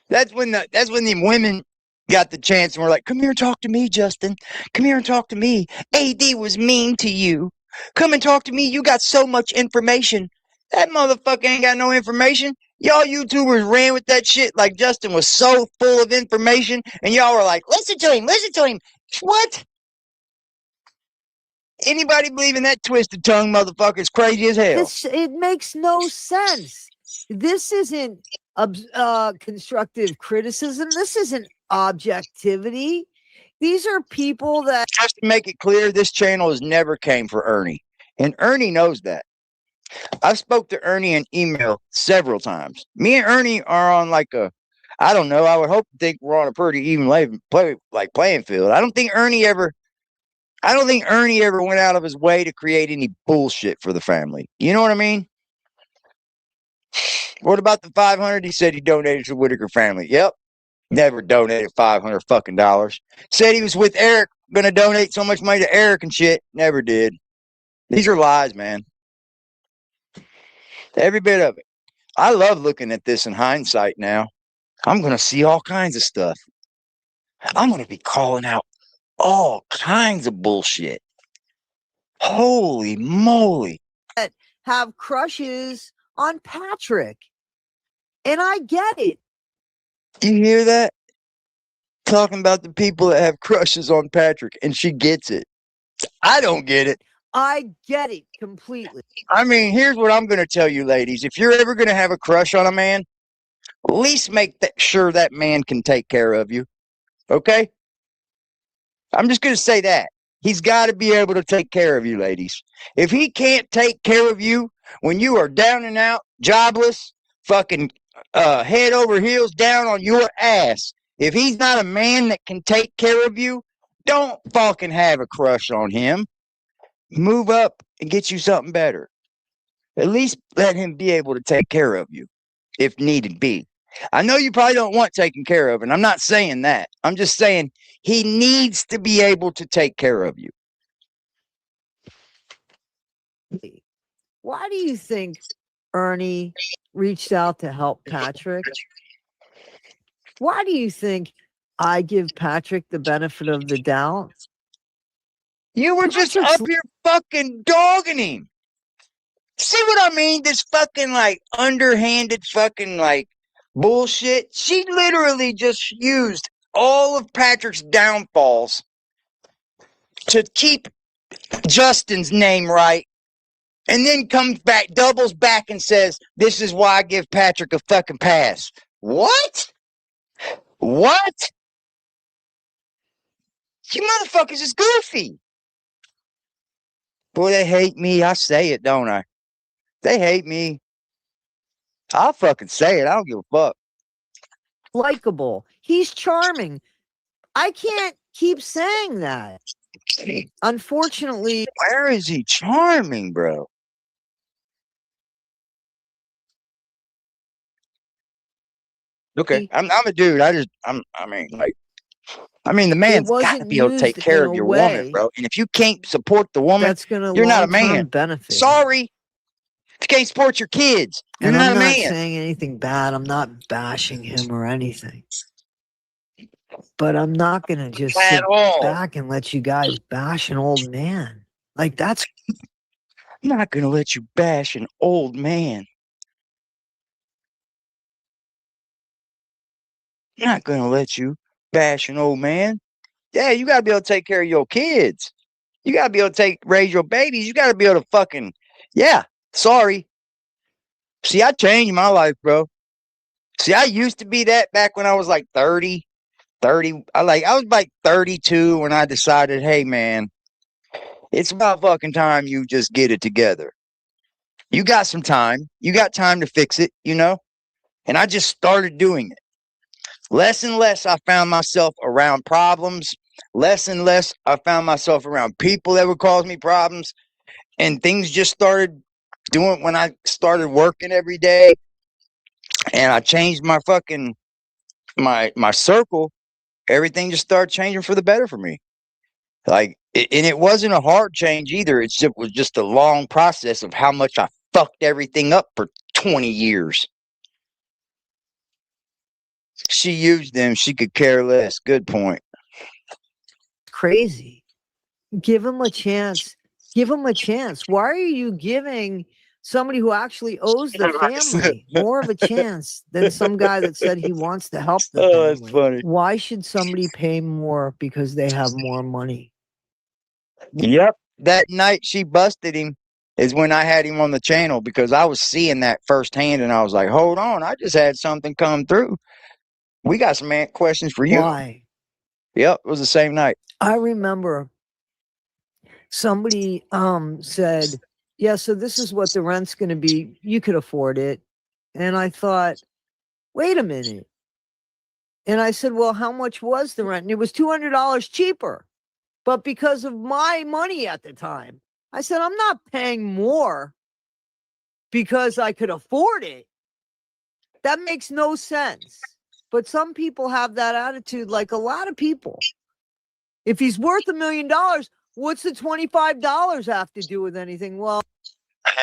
That's when the women got the chance and were like, "Come here and talk to me, Justin. Come here and talk to me. AD was mean to you. Come and talk to me. You got so much information." That motherfucker ain't got no information. Y'all YouTubers ran with that shit like Justin was so full of information, and y'all were like, "Listen to him, listen to him." What? Anybody believe in that twisted tongue motherfucker is crazy as hell. It makes no sense. This isn't constructive criticism. This isn't objectivity. These are people that, just to make it clear, this channel has never came for Ernie, and Ernie knows that. I've spoke to Ernie in email several times. Me and Ernie are on like a, I don't know, I would hope to think we're on a pretty even playing field. I don't think Ernie ever went out of his way to create any bullshit for the family. You know what I mean? What about the $500 he said he donated to the Whittaker family? Yep. Never donated $500 fucking dollars. Said he was with Eric, gonna donate so much money to Eric and shit. Never did. These are lies, man. Every bit of it. I love looking at this in hindsight now. I'm gonna see all kinds of stuff. I'm gonna be calling out all kinds of bullshit. Holy moly. have crushes on Patrick. And I get it. You hear that? Talking about the people that have crushes on Patrick, and she gets it. I don't get it. I get it completely. I mean, here's what I'm going to tell you, ladies. If you're ever going to have a crush on a man, at least make sure that man can take care of you. Okay? I'm just going to say that. He's got to be able to take care of you, ladies. If he can't take care of you when you are down and out, jobless, fucking head over heels down on your ass, if he's not a man that can take care of you, don't fucking have a crush on him. Move up and get you something better. At least let him be able to take care of you if needed be. I know you probably don't want taken care of, and I'm not saying that. I'm just saying he needs to be able to take care of you. Why do you think Ernie reached out to help Patrick? Why do you think I give Patrick the benefit of the doubt? You were just up here fucking dogging him. See what I mean? This fucking like underhanded fucking like bullshit. She literally just used all of Patrick's downfalls to keep Justin's name right, and then comes back, doubles back and says, "This is why I give Patrick a fucking pass." What? What? You motherfuckers is goofy. Boy, they hate me. I say it, don't I? They hate me. I'll fucking say it. I don't give a fuck. Likeable. He's charming. I can't keep saying that. Unfortunately, Where is he charming, bro? Okay, I'm a dude. I mean, the man's got to be able to take care of your woman, bro. And if you can't support the woman, that's gonna you're not a man. benefit. Sorry. If you can't support your kids, you're and not I'm a not man. saying anything bad. I'm not bashing him or anything. But I'm not gonna just sit back and let you guys bash an old man. Like that's I'm not gonna let you bash an old man. I'm not gonna let you bash an old man. Yeah, you gotta be able to take care of your kids. You gotta be able to raise your babies. You gotta be able to fucking, yeah, sorry. See, I changed my life, bro. See, I used to be that back when I was like 30. I was like 32 when I decided, hey man, it's about fucking time you just get it together. You got some time. You got time to fix it, you know? And I just started doing it. Less and less I found myself around problems. Less and less I found myself around people that would cause me problems. And things just started doing when I started working every day. And I changed my fucking my circle. everything just started changing for the better for me. Like, and it wasn't a hard change either. It was just a long process of how much I fucked everything up for 20 years. She used them. She could care less. Good point. Crazy. Give him a chance. Give him a chance. Why are you giving somebody who actually owes the family more of a chance than some guy that said he wants to help the family? That's funny. Why should somebody pay more because they have more money? Yep. That night she busted him is when I had him on the channel, because I was seeing that firsthand and I was like, hold on, I just had something come through. We got some questions for you. Why? Yep, it was the same night. I remember somebody said, yeah, so this is what the rent's going to be. You could afford it. And I thought, wait a minute. And I said, well, how much was the rent? And it was $200 cheaper. But because of my money at the time, I said, I'm not paying more because I could afford it. That makes no sense. But some people have that attitude, like a lot of people. If he's worth $1 million, what's the $25 have to do with anything? Well,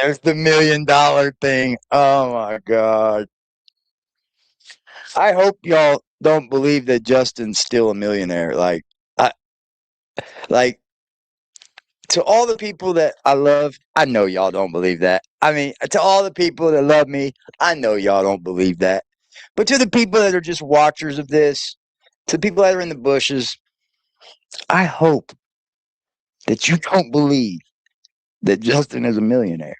there's the $1 million thing. Oh my God. I hope y'all don't believe that Justin's still a millionaire. Like to all the people that I love, I know y'all don't believe that. I mean, to all the people that love me, I know y'all don't believe that. But to the people that are just watchers of this, to the people that are in the bushes, I hope that you don't believe that Justin is a millionaire.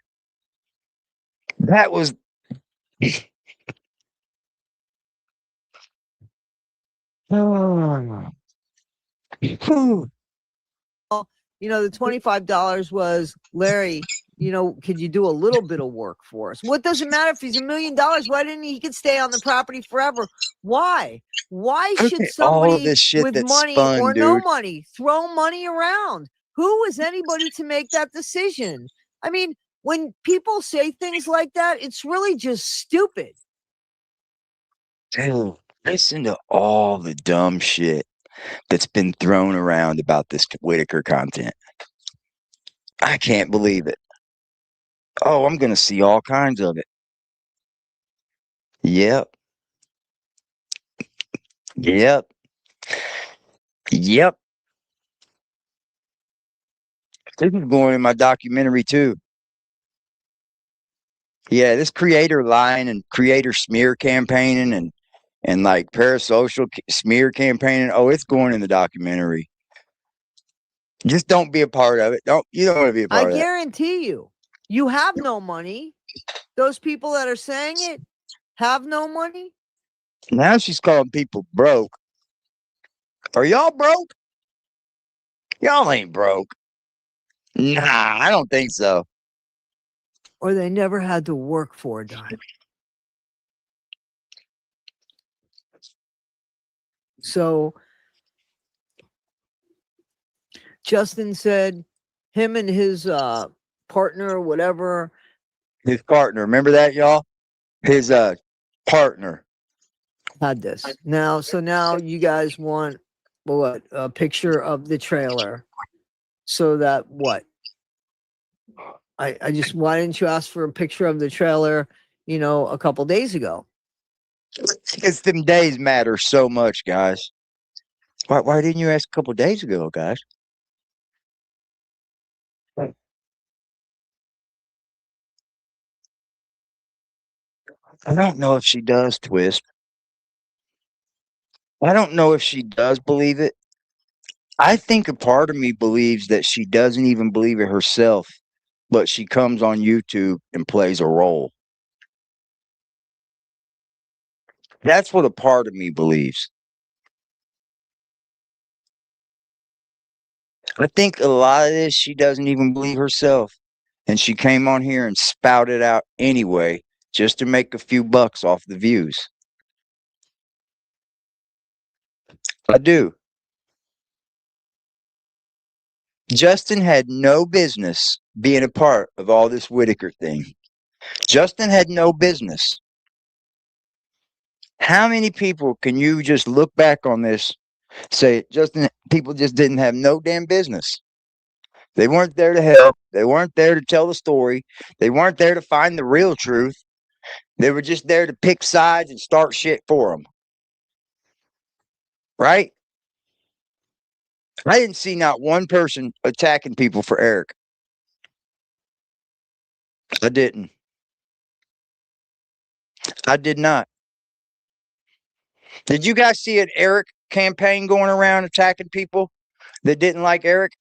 That was... You know, the $25 was, Larry, you know, could you do a little bit of work for us? What does it matter if he's $1 million? Why didn't he could stay on the property forever? Why? Why should somebody with money or no money throw money around? Who is anybody to make that decision? I mean, when people say things like that, it's really just stupid. Dude, listen to all the dumb shit that's been thrown around about this Whittaker content. I can't believe it. Oh, I'm going to see all kinds of it. Yep. Yep. Yep. This is going in my documentary too. Yeah, this creator lying and creator smear campaigning and like parasocial smear campaigning. Oh, it's going in the documentary. Just don't be a part of it. You don't want to be a part of it. I guarantee you, you have no money. Those people that are saying it have no money. Now she's calling people broke. Are y'all broke? Y'all ain't broke. Nah, I don't think so. Or they never had to work for a dime. So Justin said him and his partner or whatever. His partner. Remember that, y'all? His partner had this. Now, so now you guys want what? A picture of the trailer. So that what? I just, why didn't you ask for a picture of the trailer, you know, a couple days ago? Because them days matter so much, guys. Why didn't you ask a couple days ago, guys? I don't know if she does, Twist. I don't know if she does believe it. I think a part of me believes that she doesn't even believe it herself, but she comes on YouTube and plays a role. That's what a part of me believes. I think a lot of this she doesn't even believe herself. And she came on here and spouted out anyway, just to make a few bucks off the views. I do. Justin had no business being a part of all this Whittaker thing. Justin had no business. How many people can you just look back on this Say Justin, people just didn't have no damn business. They weren't there to help. They weren't there to tell the story. They weren't there to find the real truth. They were just there to pick sides and start shit for them. Right? I didn't see not one person attacking people for Eric. I didn't. I did not. Did you guys see an Eric campaign going around attacking people that didn't like Eric?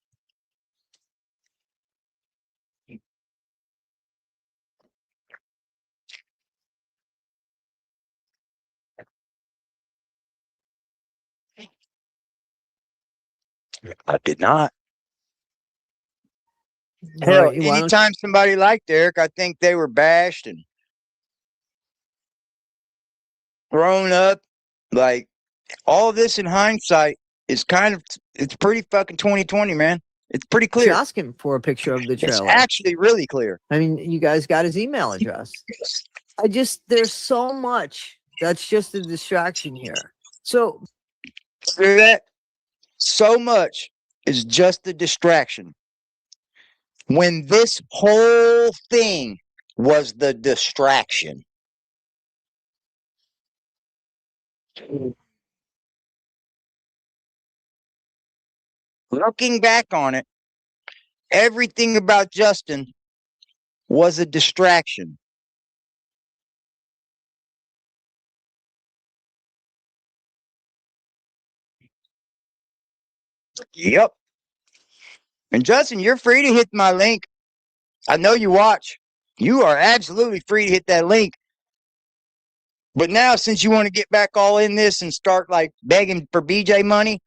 I did not. All Hell, right, why don't anytime somebody liked Eric, I think they were bashed and thrown up. Like, all this in hindsight is it's pretty fucking 2020, man. It's pretty you clear. ask him for a picture of the It's trailer? actually really clear. I mean, you guys got his email address. There's so much that's just a distraction here. So Hear that? So much is just a distraction. When this whole thing was the distraction. Looking back on it, everything about Justin was a distraction. Yep. And Justin, you're free to hit my link. I know you watch. You are absolutely free to hit that link. But now, since you want to get back all in this and start like begging for BJ money,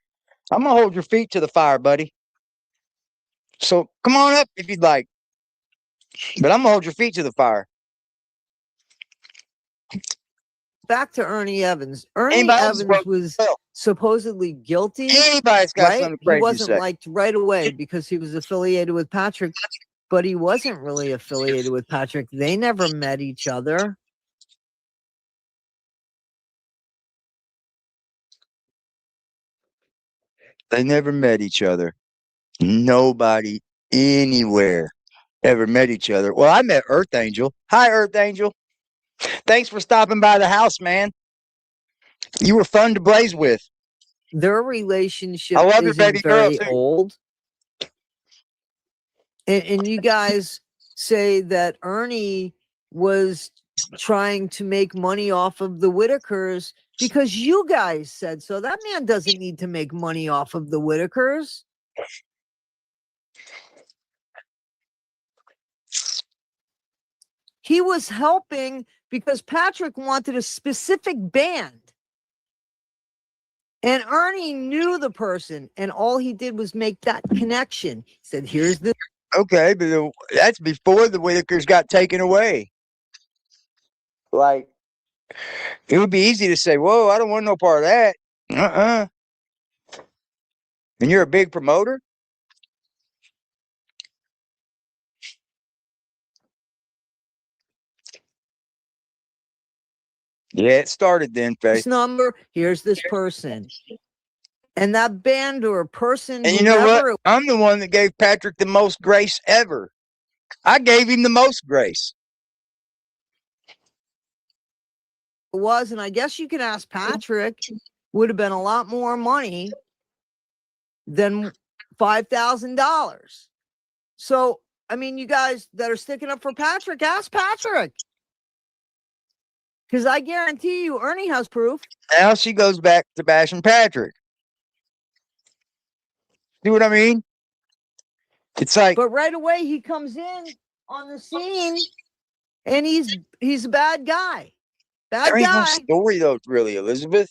I'm going to hold your feet to the fire, buddy. So come on up if you'd like. But I'm going to hold your feet to the fire. back to Ernie Evans. Ernie Anybody else Evans was well, supposedly guilty, anybody's got right? something He crazy to wasn't say. liked right away because he was affiliated with Patrick, but he wasn't really affiliated with Patrick. They never met each other. They never met each other. Nobody anywhere ever met each other. Well, I met Earth Angel. Hi, Earth Angel. Thanks for stopping by the house, man. You were fun to blaze with. Their relationship I love your isn't baby girl, very too. old. And you guys say that Ernie was trying to make money off of the Whittakers because you guys said so. That man doesn't need to make money off of the Whittakers. He was helping because Patrick wanted a specific band. And Ernie knew the person, and all he did was make that connection. He said, here's the. Okay, but that's before the Whittakers got taken away. Like, it would be easy to say, whoa, I don't want no part of that. Uh-uh. And you're a big promoter? Yeah, it started then, Faith. This number, here's this person. And that band or person, And you know what? whoever I'm the one that gave Patrick the most grace ever. I gave him the most grace. it was, and I guess you can ask Patrick, would have been a lot more money than $5,000. So, I mean, you guys that are sticking up for Patrick, ask Patrick. Because I guarantee you, Ernie has proof. Now she goes back to bashing Patrick. See what I mean? It's like, But right away, he comes in on the scene, and he's a bad guy. Bad there ain't no guy. story though, really, Elizabeth.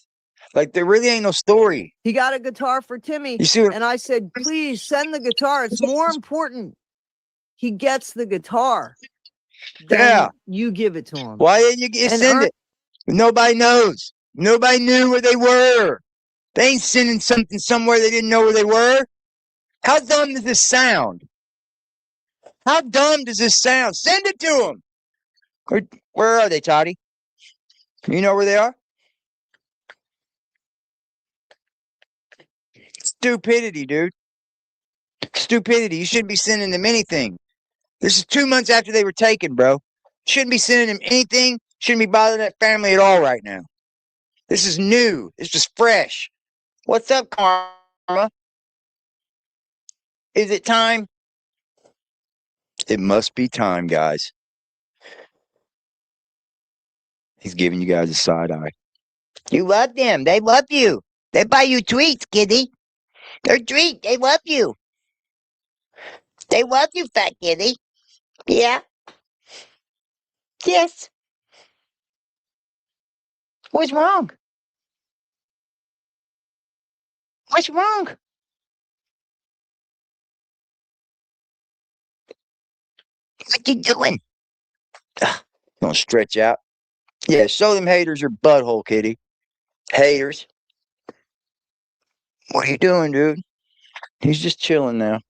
Like, there really ain't no story. He got a guitar for Timmy. You see what? And I said, please send the guitar. It's more important he gets the guitar than Yeah. you give it to him. Why didn't you And send it? Nobody knows. Nobody knew where they were. They ain't sending something somewhere they didn't know where they were. How dumb does this sound? How dumb does this sound? Send it to them. Where are they, Toddy? You know where they are? Stupidity, dude. Stupidity. You shouldn't be sending them anything. This is 2 months after they were taken, bro. Shouldn't be sending them anything. Shouldn't be bothering that family at all right now. This is new. This is fresh. What's up, Karma? Is it time? It must be time, guys. He's giving you guys a side eye. You love them. They love you. They buy you treats, kitty. They're treats. They love you. They love you, fat kitty. Yeah. Yes. What's wrong? What's wrong? What you doing? Gonna stretch out. Yeah, show them haters your butthole, kitty. Haters. What are you doing, dude? He's just chilling now.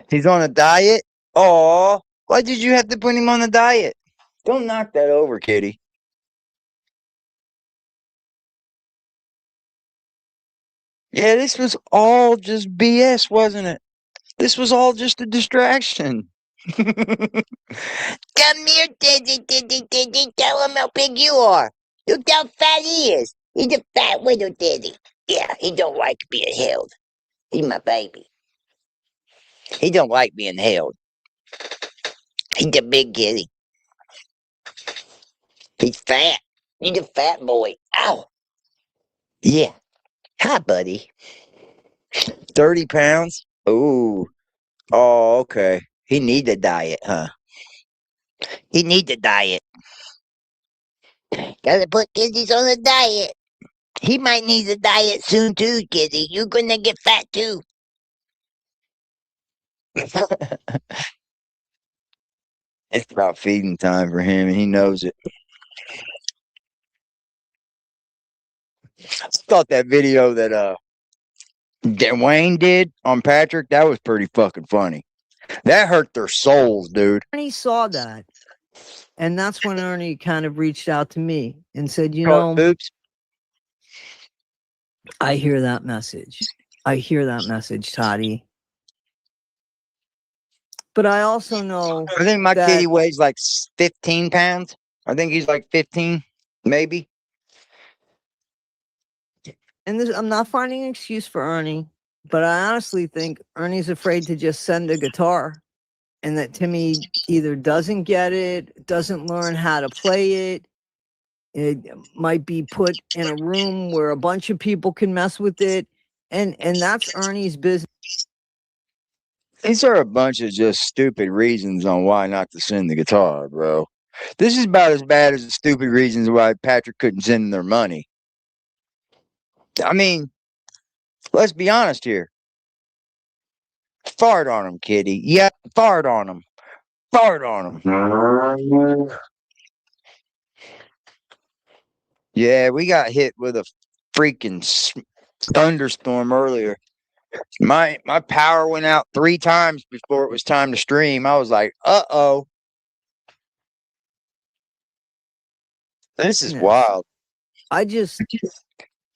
He's on a diet? Aw, why did you have to put him on a diet? Don't knock that over, kitty. Yeah, this was all just BS, wasn't it? This was all just a distraction. Come here, Diddy. Tell him how big you are. Look how fat he is. He's a fat little Diddy. Yeah, he don't like being held. He's my baby. He don't like being held. He's a big kitty. He's fat. He's a fat boy. Ow. Yeah. Hi, buddy. 30 pounds? Ooh. Oh, okay. He need a diet, huh? He need a diet. Gotta put kitties on a diet. He might need a diet soon too, kitty. You're gonna get fat too. It's about feeding time for him, and he knows it. I thought that video that Wayne did on Patrick, that was pretty fucking funny. That hurt their souls, dude. Ernie saw that. And that's when Ernie kind of reached out to me and said, you know, Oops. I hear that message. I hear that message, Toddy. But I also know I think my kitty weighs like 15 pounds. I think he's like 15, maybe. And I'm not finding an excuse for Ernie, but I honestly think Ernie's afraid to just send a guitar, and that Timmy either doesn't get it, doesn't learn how to play it. It might be put in a room where a bunch of people can mess with it. And that's Ernie's business. These are a bunch of just stupid reasons on why not to send the guitar, bro. This is about as bad as the stupid reasons why Patrick couldn't send them their money. I mean, let's be honest here. Fart on him, kitty. Yeah, fart on him. Fart on him. Yeah, we got hit with a freaking thunderstorm earlier. My power went out 3 times before it was time to stream. I was like, uh-oh. This is wild. I just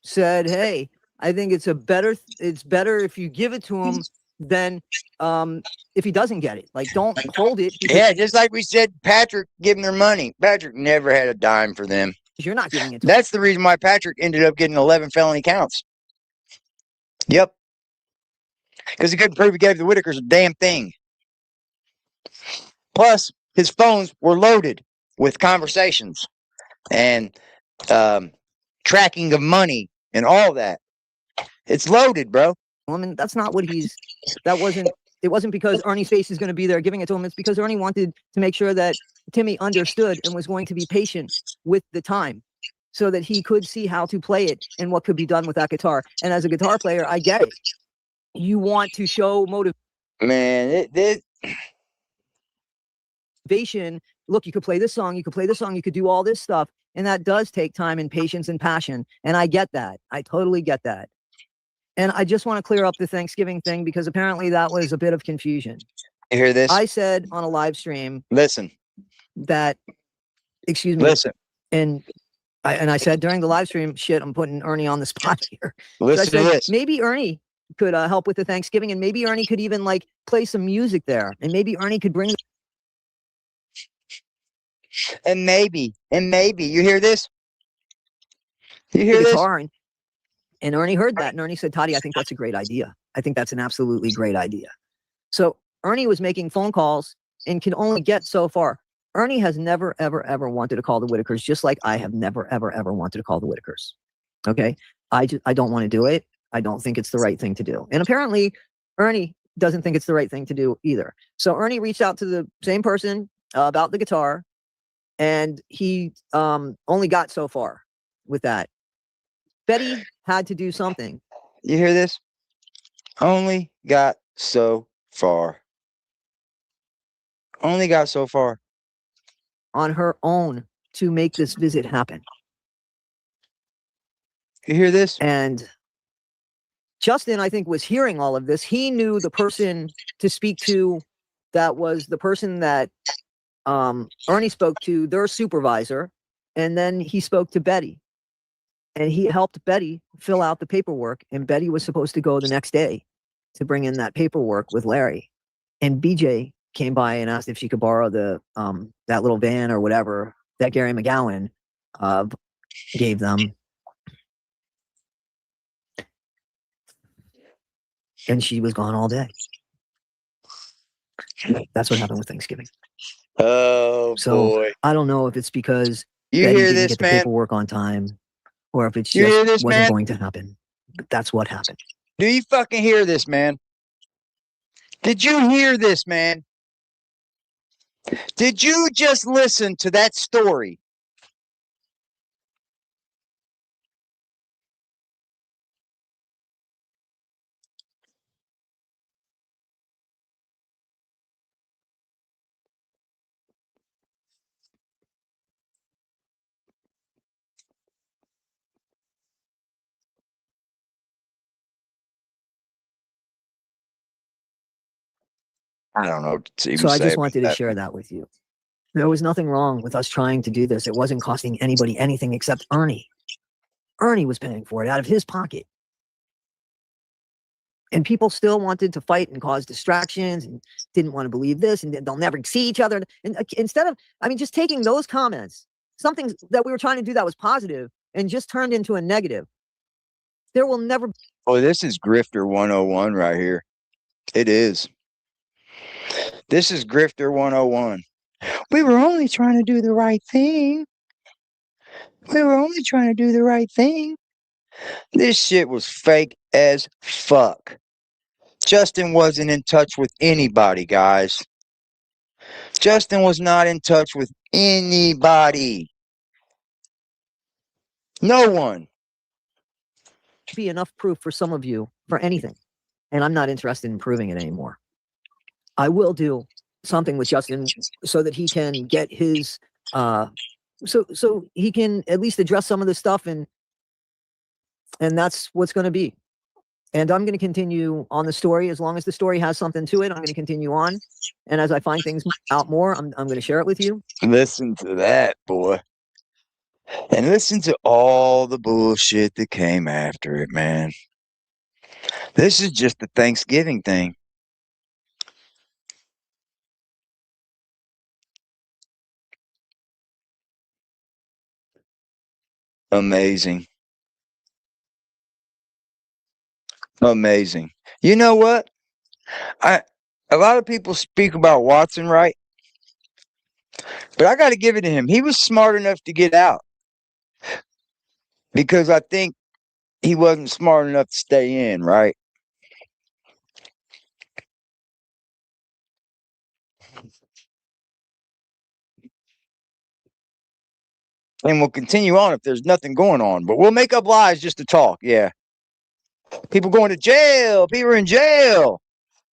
said, hey, I think it's better if you give it to him than if he doesn't get it. Like, don't hold it. Yeah, just like we said, Patrick giving their money. Patrick never had a dime for them. You're not giving it to That's the reason why Patrick ended up getting 11 felony counts. Yep. Because he couldn't prove he gave the Whittakers a damn thing. Plus, his phones were loaded with conversations and tracking of money and all that. It's loaded, bro. I mean, that's not what it wasn't because Ernie's face is going to be there giving it to him. It's because Ernie wanted to make sure that Timmy understood and was going to be patient with the time so that he could see how to play it and what could be done with that guitar. And as a guitar player, I get it. You want to show motivation. Man, Look, you could play this song, you could do all this stuff. And that does take time and patience and passion. And I get that. I totally get that. And I just want to clear up the Thanksgiving thing because apparently that was a bit of confusion. You hear this? I said on a live stream. Listen. That, excuse me. Listen. And I said during the live stream, shit, I'm putting Ernie on the spot here. So I Listen to said, this. maybe Ernie could help with the Thanksgiving, and maybe Ernie could even like play some music there, and maybe Ernie could bring And maybe, you hear this? You the hear this? guitar. And Ernie heard that, and Ernie said, Toddy, I think that's a great idea. I think that's an absolutely great idea. So Ernie was making phone calls and can only get so far. Ernie has never, ever, ever wanted to call the Whittakers, just like I have never, ever, ever wanted to call the Whittakers. Okay? I don't want to do it. I don't think it's the right thing to do. And apparently, Ernie doesn't think it's the right thing to do either. So Ernie reached out to the same person about the guitar, and he only got so far with that. Betty had to do something. You hear this? Only got so far. Only got so far. On her own to make this visit happen. You hear this? And Justin, I think, was hearing all of this. He knew the person to speak to that was the person that Ernie spoke to, their supervisor, and then he spoke to Betty. And he helped Betty fill out the paperwork, and Betty was supposed to go the next day to bring in that paperwork with Larry. And BJ came by and asked if she could borrow the that little van or whatever that Gary McGowan gave them. And she was gone all day. That's what happened with Thanksgiving. Oh, So boy. I don't know if it's because You Betty hear didn't this, get the man? paperwork on time, or if it's You hear just this, wasn't man? going to happen. But that's what happened. Do you fucking hear this, man? Did you hear this, man? Did you just listen to that story? I don't know what to even So I say just about wanted to that. share that with you. There was nothing wrong with us trying to do this. It wasn't costing anybody anything except Ernie. Ernie was paying for it out of his pocket. And people still wanted to fight and cause distractions and didn't want to believe this and they'll never see each other. And instead of, just taking those comments, something that we were trying to do that was positive and just turned into a negative, there will never. Oh, this is Grifter 101 right here. It is. This is Grifter 101. We were only trying to do the right thing. We were only trying to do the right thing. This shit was fake as fuck. Justin wasn't in touch with anybody, guys. Justin was not in touch with anybody. No one. Be enough proof for some of you for anything. And I'm not interested in proving it anymore. I will do something with Justin so that he can get his so he can at least address some of this stuff, and that's what's going to be. And I'm going to continue on the story as long as the story has something to it. I'm going to continue on, and as I find things out more, I'm going to share it with you. Listen to that, boy. And listen to all the bullshit that came after it, man. This is just the Thanksgiving thing. Amazing. Amazing. You know what? A lot of people speak about Watson, right? But I got to give it to him. He was smart enough to get out. Because I think he wasn't smart enough to stay in, right? And we'll continue on if there's nothing going on. But we'll make up lies just to talk, yeah. People going to jail. People are in jail.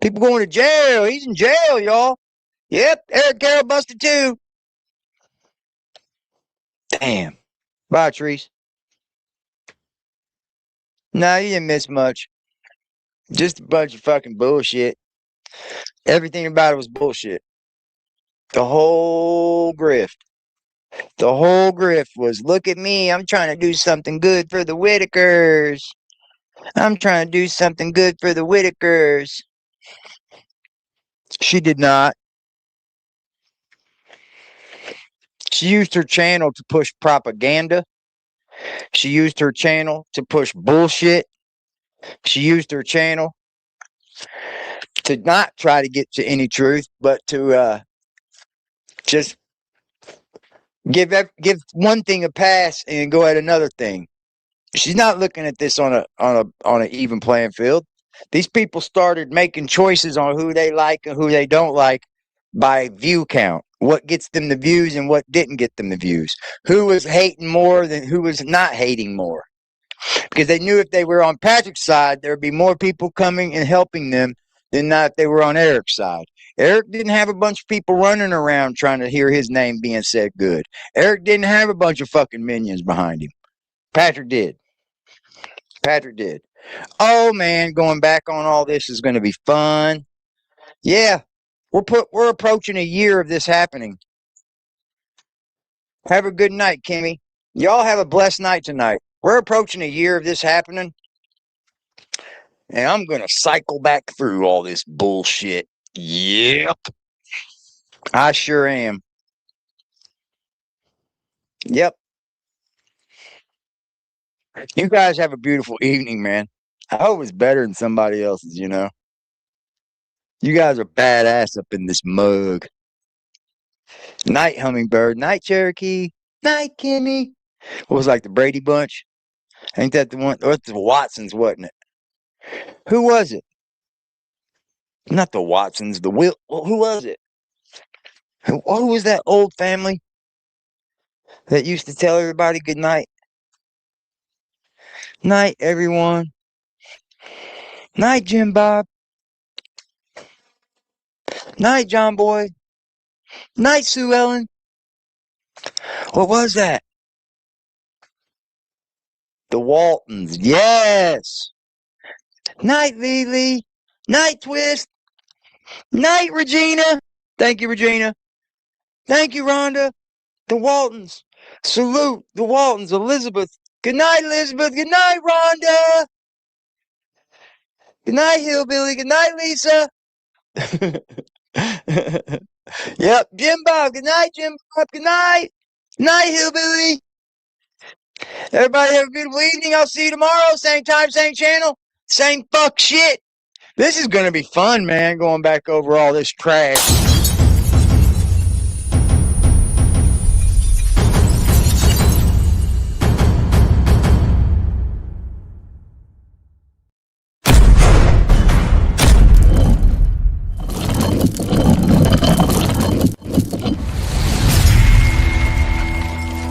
People going to jail. He's in jail, y'all. Yep, Eric Carroll busted too. Damn. Bye, Trees. Nah, you didn't miss much. Just a bunch of fucking bullshit. Everything about it was bullshit. The whole grift. The whole grift was, look at me, I'm trying to do something good for the Whittakers. I'm trying to do something good for the Whittakers. She did not. She used her channel to push propaganda. She used her channel to push bullshit. She used her channel to not try to get to any truth, but to just give one thing a pass and go at another thing. She's not looking at this on an even playing field. These people started making choices on who they like and who they don't like by view count. What gets them the views and what didn't get them the views. Who was hating more than who was not hating more. Because they knew if they were on Patrick's side, there would be more people coming and helping them than not if they were on Eric's side. Eric didn't have a bunch of people running around trying to hear his name being said good. Eric didn't have a bunch of fucking minions behind him. Patrick did. Patrick did. Oh man, going back on all this is going to be fun. Yeah, we're approaching a year of this happening. Have a good night, Kimmy. Y'all have a blessed night tonight. We're approaching a year of this happening. And I'm going to cycle back through all this bullshit. Yep. I sure am. Yep. You guys have a beautiful evening, man. I hope it's better than somebody else's, you know. You guys are badass up in this mug. Night, Hummingbird. Night, Cherokee. Night, Kimmy. What was like the Brady Bunch? Ain't that the one? Or it's the Watsons, wasn't it? Who was it? Not the Watsons. The Will. Who was it? Who was that old family that used to tell everybody good night? Night, everyone. Night, Jim Bob. Night, John Boy. Night, Sue Ellen. What was that? The Waltons. Yes. Night, Lily. Night, Twist. Night, Regina. Thank you, Regina. Thank you, Rhonda. The Waltons. Salute the Waltons. Elizabeth. Good night, Elizabeth. Good night, Rhonda. Good night, Hillbilly. Good night, Lisa. Yep, Jim Bob. Good night, Jim Bob. Good night. Night, Hillbilly. Everybody have a beautiful evening. I'll see you tomorrow. Same time, same channel. Same fuck shit. This is going to be fun, man, going back over all this trash.